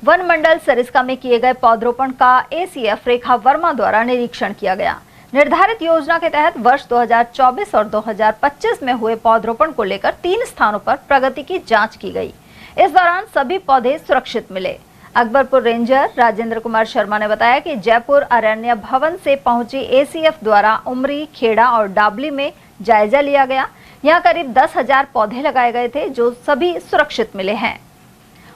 वन मंडल सरिस्का में किए गए पौधरोपण का ACF रेखा वर्मा द्वारा निरीक्षण किया गया। निर्धारित योजना के तहत वर्ष 2024 और 2025 में हुए पौधरोपण को लेकर 3 स्थानों पर प्रगति की जांच की गई। इस दौरान सभी पौधे सुरक्षित मिले। अकबरपुर रेंजर राजेंद्र कुमार शर्मा ने बताया कि जयपुर अरण्य भवन से पहुंची एसीएफ द्वारा उमरी, खेड़ा और डाबली में जायजा लिया गया। यहां करीब 10,000 पौधे लगाए गए थे जो सभी सुरक्षित मिले हैं।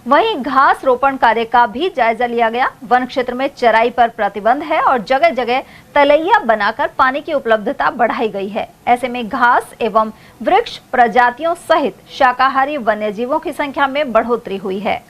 वहीं घास रोपण कार्य का भी जायजा लिया गया। वन क्षेत्र में चराई पर प्रतिबंध है और जगह जगह तलैया बनाकर पानी की उपलब्धता बढ़ाई गई है। ऐसे में घास एवं वृक्ष प्रजातियों सहित शाकाहारी वन्यजीवों की संख्या में बढ़ोतरी हुई है।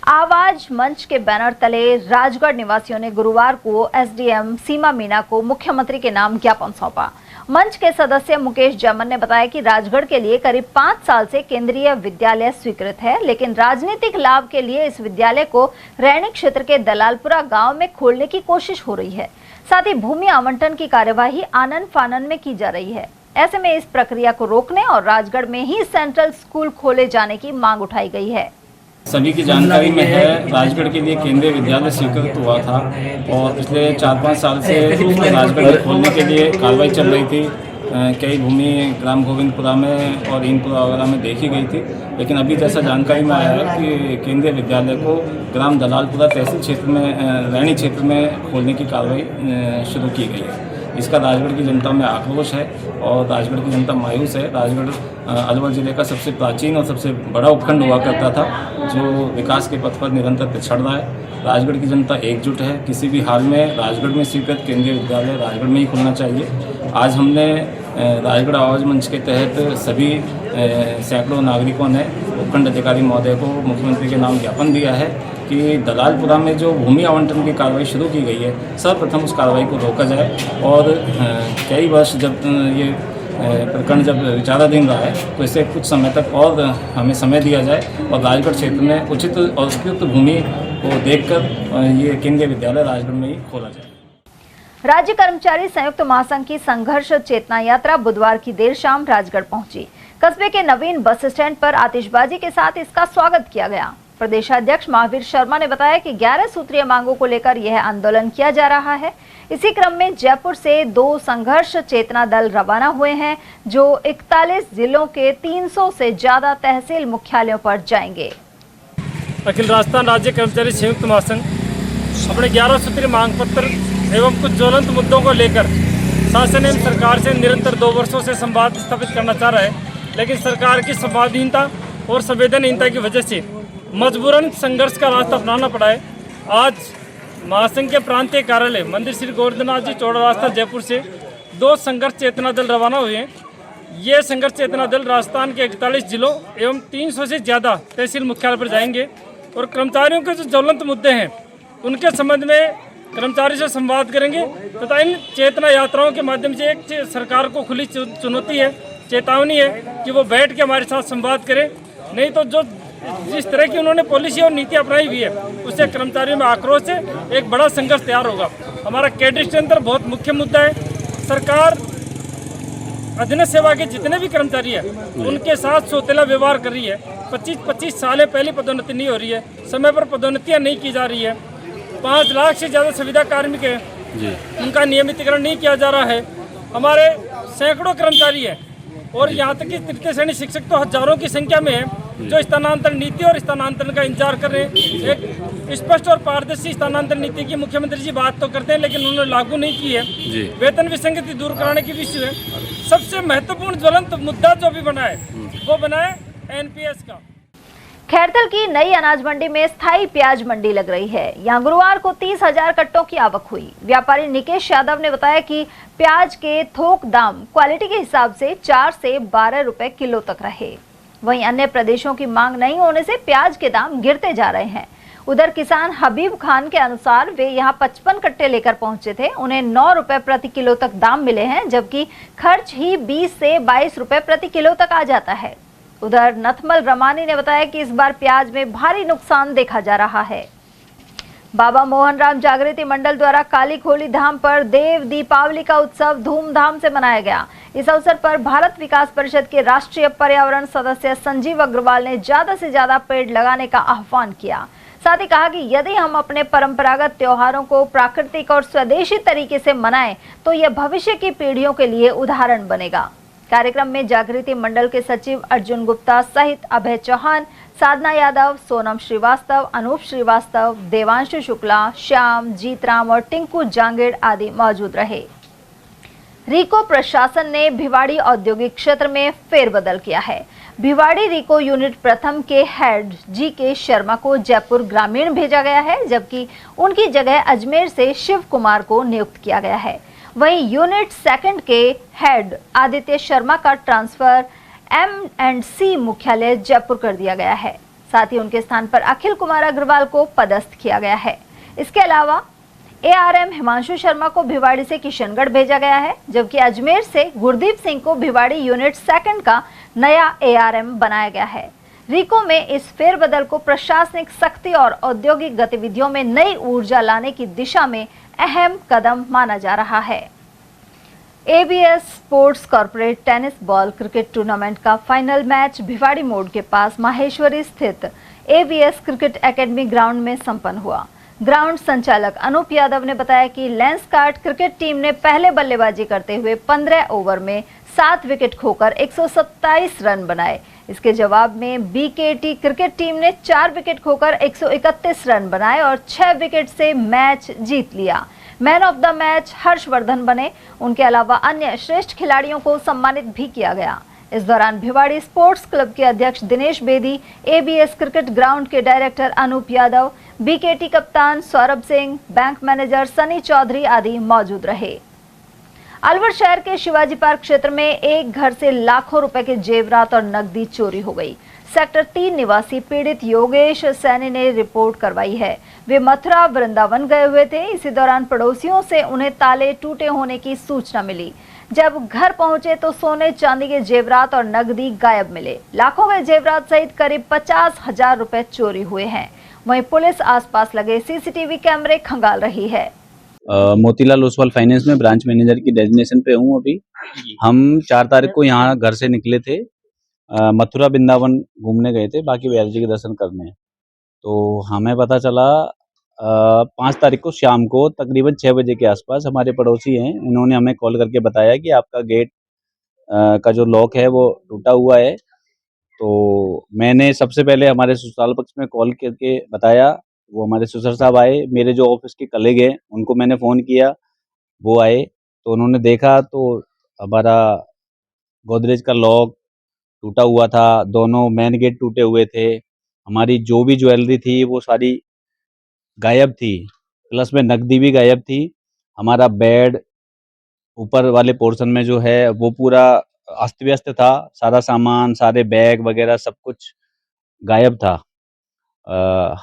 आवाज मंच के बैनर तले राजगढ़ निवासियों ने गुरुवार को एसडीएम सीमा मीणा को मुख्यमंत्री के नाम ज्ञापन सौंपा। मंच के सदस्य मुकेश जमन ने बताया कि राजगढ़ के लिए करीब 5 साल से केंद्रीय विद्यालय स्वीकृत है, लेकिन राजनीतिक लाभ के लिए इस विद्यालय को रैणी क्षेत्र के दलालपुरा गांव में खोलने की कोशिश हो रही है। साथ ही भूमि आवंटन की कार्यवाही आनन फानन में की जा रही है। ऐसे में इस प्रक्रिया को रोकने और राजगढ़ में ही सेंट्रल स्कूल खोले जाने की मांग उठाई गई है। सभी की जानकारी में है, राजगढ़ के लिए केंद्रीय विद्यालय स्वीकृत हुआ था और पिछले 4-5 साल से राजगढ़ में खोलने के लिए कार्रवाई चल रही थी। कई भूमि ग्राम गोविंदपुरा में और इनपुरा वगैरह में देखी गई थी, लेकिन अभी जैसा जानकारी में आया है कि केंद्रीय विद्यालय को ग्राम दलालपुरा तहसील क्षेत्र में रैणी क्षेत्र में खोलने की कार्रवाई शुरू की गई है। इसका राजगढ़ की जनता में आक्रोश है और राजगढ़ की जनता मायूस है। राजगढ़ अलवर जिले का सबसे प्राचीन और सबसे बड़ा उपखंड हुआ करता था, जो विकास के पथ पर निरंतर पिछड़ रहा है। राजगढ़ की जनता एकजुट है। किसी भी हाल में राजगढ़ में स्वीकृत केंद्रीय विद्यालय राजगढ़ में ही खुलना चाहिए। आज हमने राजगढ़ आवाज मंच के तहत सभी सैकड़ों नागरिकों ने उपखंड अधिकारी महोदय को मुख्यमंत्री के नाम ज्ञापन दिया है कि दलालपुरा में जो भूमि आवंटन की कार्रवाई शुरू की गई है, सर्वप्रथम उस कार्रवाई को रोका जाए और कई वर्ष जब ये प्रकरण जब विचाराधीन रहा है तो इसे कुछ समय तक और हमें समय दिया जाए और राजगढ़ क्षेत्र में उचित और उपयुक्त भूमि को देखकर ये केंद्रीय विद्यालय राजगढ़ में ही खोला जाए। राज्य कर्मचारी संयुक्त महासंघ की संघर्ष चेतना यात्रा बुधवार की देर शाम राजगढ़ पहुंची। कस्बे के नवीन बस स्टैंड पर आतिशबाजी के साथ इसका स्वागत किया गया। प्रदेशाध्यक्ष महावीर शर्मा ने बताया कि 11 सूत्रीय मांगों को लेकर यह आंदोलन किया जा रहा है। इसी क्रम में जयपुर से 2 संघर्ष चेतना दल रवाना हुए हैं, जो 41 जिलों के 300 से ज्यादा तहसील मुख्यालयों पर जाएंगे। अखिल राजस्थान राज्य कर्मचारी संयुक्त महासंघ अपने 11 सूत्रीय मांग पत्र एवं कुछ ज्वलंत मुद्दों को लेकर शासन एवं सरकार से निरंतर 2 वर्षों से संवाद स्थापित करना चाह रहा है, लेकिन सरकार की संवादहीनता और संवेदनहीनता की वजह से मजबूरन संघर्ष का रास्ता अपनाना पड़ा है। आज महासंघ के प्रांतीय कार्यालय मंदिर श्री गोवर्धननाथ जी चौड़ा रास्ता जयपुर से 2 संघर्ष चेतना दल रवाना हुए हैं। ये संघर्ष चेतना दल राजस्थान के 41 जिलों एवं 300 से ज़्यादा तहसील मुख्यालय पर जाएंगे और कर्मचारियों के जो ज्वलंत मुद्दे हैं उनके संबंध में कर्मचारी से संवाद करेंगे तथा इन चेतना यात्राओं के माध्यम से एक सरकार को खुली चुनौती है, चेतावनी है कि वो बैठ के हमारे साथ संवाद करें। नहीं तो जो जिस तरह की उन्होंने पॉलिसी और नीति अपनाई हुई है उससे कर्मचारियों में आक्रोश से एक बड़ा संघर्ष तैयार होगा। हमारा कैडर के अंदर बहुत मुख्य मुद्दा है, सरकार अधीनस्थ सेवा के जितने भी कर्मचारी हैं उनके साथ सौतेला व्यवहार कर रही है। 25 साल पहले पदोन्नति नहीं हो रही है, समय पर पदोन्नतियाँ नहीं की जा रही है। 5 लाख से ज़्यादा संविदा कार्मिक हैं, उनका नियमितीकरण नहीं किया जा रहा है। हमारे सैकड़ों कर्मचारी हैं और यहाँ तक कि तृतीय श्रेणी शिक्षक तो हजारों की संख्या में है जो स्थानांतरण नीति और स्थानांतरण का इंतजार कर रहे हैं। एक स्पष्ट और पारदर्शी स्थानांतरण नीति की मुख्यमंत्री जी बात तो करते हैं लेकिन उन्होंने लागू नहीं की है। वेतन विसंगति दूर कराने की विषय है। सबसे महत्वपूर्ण ज्वलंत मुद्दा जो भी बना है वो बना है एनपीएस का। खैरतल की नई अनाज मंडी में स्थायी प्याज मंडी लग रही है। यहाँ गुरुवार को 30,000 कट्टों की आवक हुई। व्यापारी निकेश यादव ने बताया कि प्याज के थोक दाम क्वालिटी के हिसाब से 4 से 12 रुपए किलो तक रहे। वहीं अन्य प्रदेशों की मांग नहीं होने से प्याज के दाम गिरते जा रहे हैं। उधर किसान हबीब खान के अनुसार वे यहाँ 55 कट्टे लेकर पहुंचे थे, उन्हें 9 रुपए प्रति किलो तक दाम मिले हैं, जबकि खर्च ही 20 से 22 रुपए प्रति किलो तक आ जाता है। उधर नथमल रमानी ने बताया कि इस बार प्याज में भारी नुकसान देखा जा रहा है। बाबा मोहन राम जागृति मंडल द्वारा काली खोली धाम पर देव दीपावली का उत्सव धूमधाम से मनाया गया। इस अवसर पर भारत विकास परिषद के राष्ट्रीय पर्यावरण सदस्य संजीव अग्रवाल ने ज्यादा से ज्यादा पेड़ लगाने का आह्वान किया। साथ ही कहा कि यदि हम अपने परंपरागत त्योहारों को प्राकृतिक और स्वदेशी तरीके से मनाएं तो यह भविष्य की पीढ़ियों के लिए उदाहरण बनेगा। कार्यक्रम में जागृति मंडल के सचिव अर्जुन गुप्ता सहित अभय चौहान, साधना यादव, सोनम श्रीवास्तव, अनूप श्रीवास्तव, देवांशु शुक्ला, श्याम, जीतराम और टिंकू जांगेड़ आदि मौजूद रहे। रीको प्रशासन ने भिवाड़ी औद्योगिक क्षेत्र में फेरबदल किया है। भिवाड़ी रीको यूनिट प्रथम के हेड जी.के. शर्मा को जयपुर ग्रामीण भेजा गया है, जबकि उनकी जगह अजमेर से शिव कुमार को नियुक्त किया गया है। वहीं यूनिट सेकंड के हेड आदित्य शर्मा का ट्रांसफर M&C मुख्यालय जयपुर कर दिया गया है। साथ ही उनके स्थान पर अखिल कुमार अग्रवाल को पदस्थ किया गया है। इसके अलावा ARM हिमांशु शर्मा को भिवाड़ी से किशनगढ़ भेजा गया है, जबकि अजमेर से गुरदीप सिंह को भिवाड़ी यूनिट सेकंड का नया ARM बनाया गया है। रीको में इस फेरबदल को प्रशासनिक सख्ती और औद्योगिक गतिविधियों में नई ऊर्जा लाने की दिशा में अहम कदम माना जा रहा है। ABS sports corporate tennis ball cricket tournament का फाइनल मैच भिवाड़ी मोड़ के पास माहेश्वरी स्थित ABS क्रिकेट एकेडमी ग्राउंड में संपन्न हुआ। ग्राउंड संचालक अनूप यादव ने बताया कि लेंसकार्ट क्रिकेट टीम ने पहले बल्लेबाजी करते हुए 15 ओवर में 7 विकेट खोकर 127 रन बनाए। इसके जवाब में BKT क्रिकेट टीम ने 4 विकेट खोकर 131 रन बनाए और 6 विकेट से मैच जीत लिया। Man of the match Harshvardhan बने। उनके अलावा अन्य श्रेष्ठ खिलाड़ियों को सम्मानित भी किया गया। इस दौरान भिवाड़ी स्पोर्ट्स क्लब के अध्यक्ष Dinesh Bedi, ABS cricket ground के डायरेक्टर अनूप यादव, BKT कप्तान सौरभ सिंह, बैंक मैनेजर सनी चौधरी आदि मौजूद रहे। अलवर शहर के शिवाजी पार्क क्षेत्र में एक घर से लाखों रुपए के जेवरात और नकदी चोरी हो गई। सेक्टर 3 निवासी पीड़ित योगेश सैनी ने रिपोर्ट करवाई है। वे मथुरा वृंदावन गए हुए थे। इसी दौरान पड़ोसियों से उन्हें ताले टूटे होने की सूचना मिली। जब घर पहुंचे तो सोने चांदी के जेवरात और नकदी गायब मिले। लाखों के जेवरात सहित करीब 50,000 रुपए चोरी हुए हैं। वहीं पुलिस आसपास लगे CCTV कैमरे खंगाल रही है। मोतीलाल ओसवाल फाइनेंस में ब्रांच मैनेजर की डेजिग्नेशन पे हूँ। अभी हम 4 तारीख को यहाँ घर से निकले थे, मथुरा वृंदावन घूमने गए थे, बाकी बैर जी के दर्शन करने। तो हमें पता चला 5 तारीख को शाम को तकरीबन 6 बजे के आसपास हमारे पड़ोसी हैं, इन्होंने हमें कॉल करके बताया कि आपका गेट का जो लॉक है वो टूटा हुआ है। तो मैंने सबसे पहले हमारे ससुराल पक्ष में कॉल करके बताया। वो हमारे ससुर साहब आए, मेरे जो ऑफिस के कलीग हैं उनको मैंने फ़ोन किया, वो आए तो उन्होंने देखा तो हमारा गोदरेज का लॉक टूटा हुआ था, दोनों मेन गेट टूटे हुए थे, हमारी जो भी ज्वेलरी थी वो सारी गायब थी, प्लस में नकदी भी गायब थी। हमारा बेड ऊपर वाले पोर्शन में जो है वो पूरा अस्त व्यस्त था, सारा सामान, सारे बैग वगैरह सब कुछ गायब था।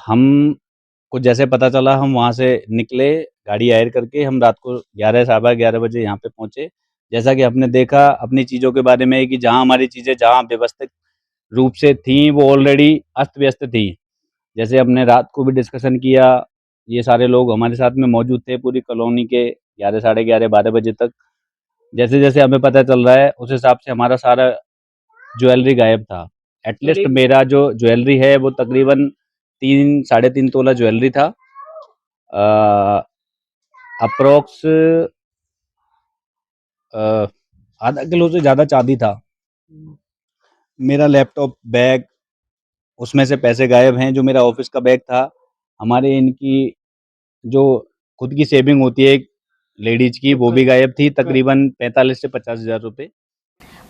हम को जैसे पता चला हम वहाँ से निकले गाड़ी हायर करके, हम रात को 11 सवा 11 बजे यहाँ पे पहुँचे। जैसा कि आपने देखा अपनी चीज़ों के बारे में कि जहाँ हमारी चीज़ें जहाँ व्यवस्थित रूप से थी वो ऑलरेडी अस्त व्यस्त थी। जैसे हमने रात को भी डिस्कशन किया, ये सारे लोग हमारे साथ में मौजूद थे पूरी कॉलोनी के 11 साढ़े 11 12 बजे तक। जैसे जैसे हमें पता चल रहा है उस हिसाब से हमारा सारा ज्वेलरी गायब था। एटलीस्ट मेरा जो ज्वेलरी है वो तकरीबन 3 साढ़े 3 तोला ज्वेलरी था। अप्रोक्स आधा किलो से ज़्यादा चांदी था। मेरा लैपटॉप, बैग, उसमें से पैसे गायब हैं। जो मेरा ऑफिस का बैग था, हमारे इनकी जो खुद की सेविंग होती है लेडीज की, वो भी गायब थी, तकरीबन 45 से 50,000 रुपये।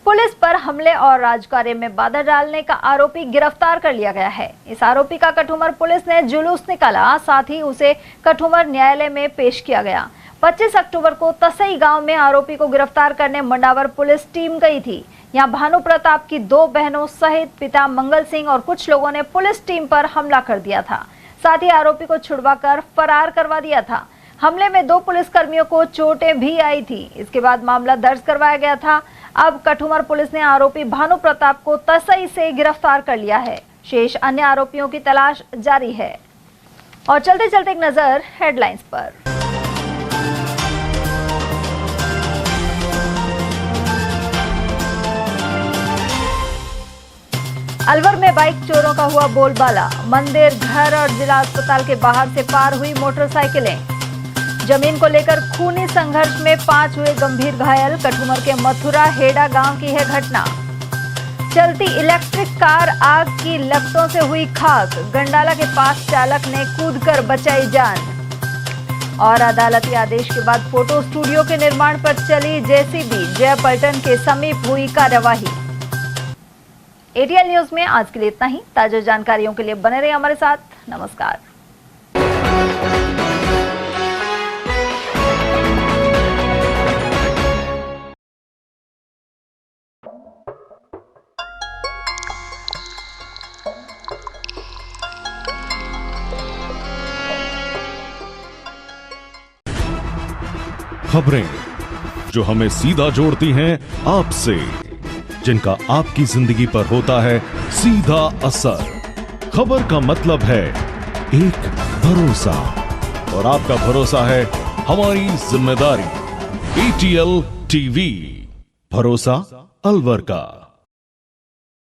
पुलिस पर हमले और राजकार्य में बाधा डालने का आरोपी गिरफ्तार कर लिया गया है। इस आरोपी का कठुमर पुलिस ने जुलूस निकाला, साथ ही उसे कठुमर न्यायालय में पेश किया गया। 25 अक्टूबर को तसई गांव में आरोपी को गिरफ्तार करने मंडावर पुलिस टीम गई थी। यहां भानु प्रताप की 2 बहनों सहित पिता मंगल सिंह और कुछ लोगों ने पुलिस टीम पर हमला कर दिया था। साथ ही आरोपी को छुड़वाकर फरार करवा दिया था। हमले में 2 पुलिसकर्मियों को चोटें भी आई थी। इसके बाद मामला दर्ज करवाया गया था। अब कठुमर पुलिस ने आरोपी भानु प्रताप को तसई से गिरफ्तार कर लिया है। शेष अन्य आरोपियों की तलाश जारी है। और चलते चलते एक नजर हेडलाइंस पर। अलवर में बाइक चोरों का हुआ बोलबाला, मंदिर, घर और जिला अस्पताल के बाहर से पार हुई मोटरसाइकिलें। जमीन को लेकर खूनी संघर्ष में 5 हुए गंभीर घायल। कठुमर के मथुरा हेड़ा गांव की है घटना। चलती इलेक्ट्रिक कार आग की लपटों से हुई खाक। गंडाला के पास चालक ने कूदकर बचाई जान। और अदालती आदेश के बाद फोटो स्टूडियो के निर्माण पर चली जेसीबी। जयपलटन के समीप हुई कार्यवाही। एटीएल न्यूज में आज के लिए इतना ही। ताजा जानकारियों के लिए बने रहिए हमारे साथ। नमस्कार। खबरें जो हमें सीधा जोड़ती हैं आपसे, जिनका आपकी जिंदगी पर होता है सीधा असर। खबर का मतलब है एक भरोसा, और आपका भरोसा है हमारी जिम्मेदारी। एटीएल टीवी, भरोसा अलवर का।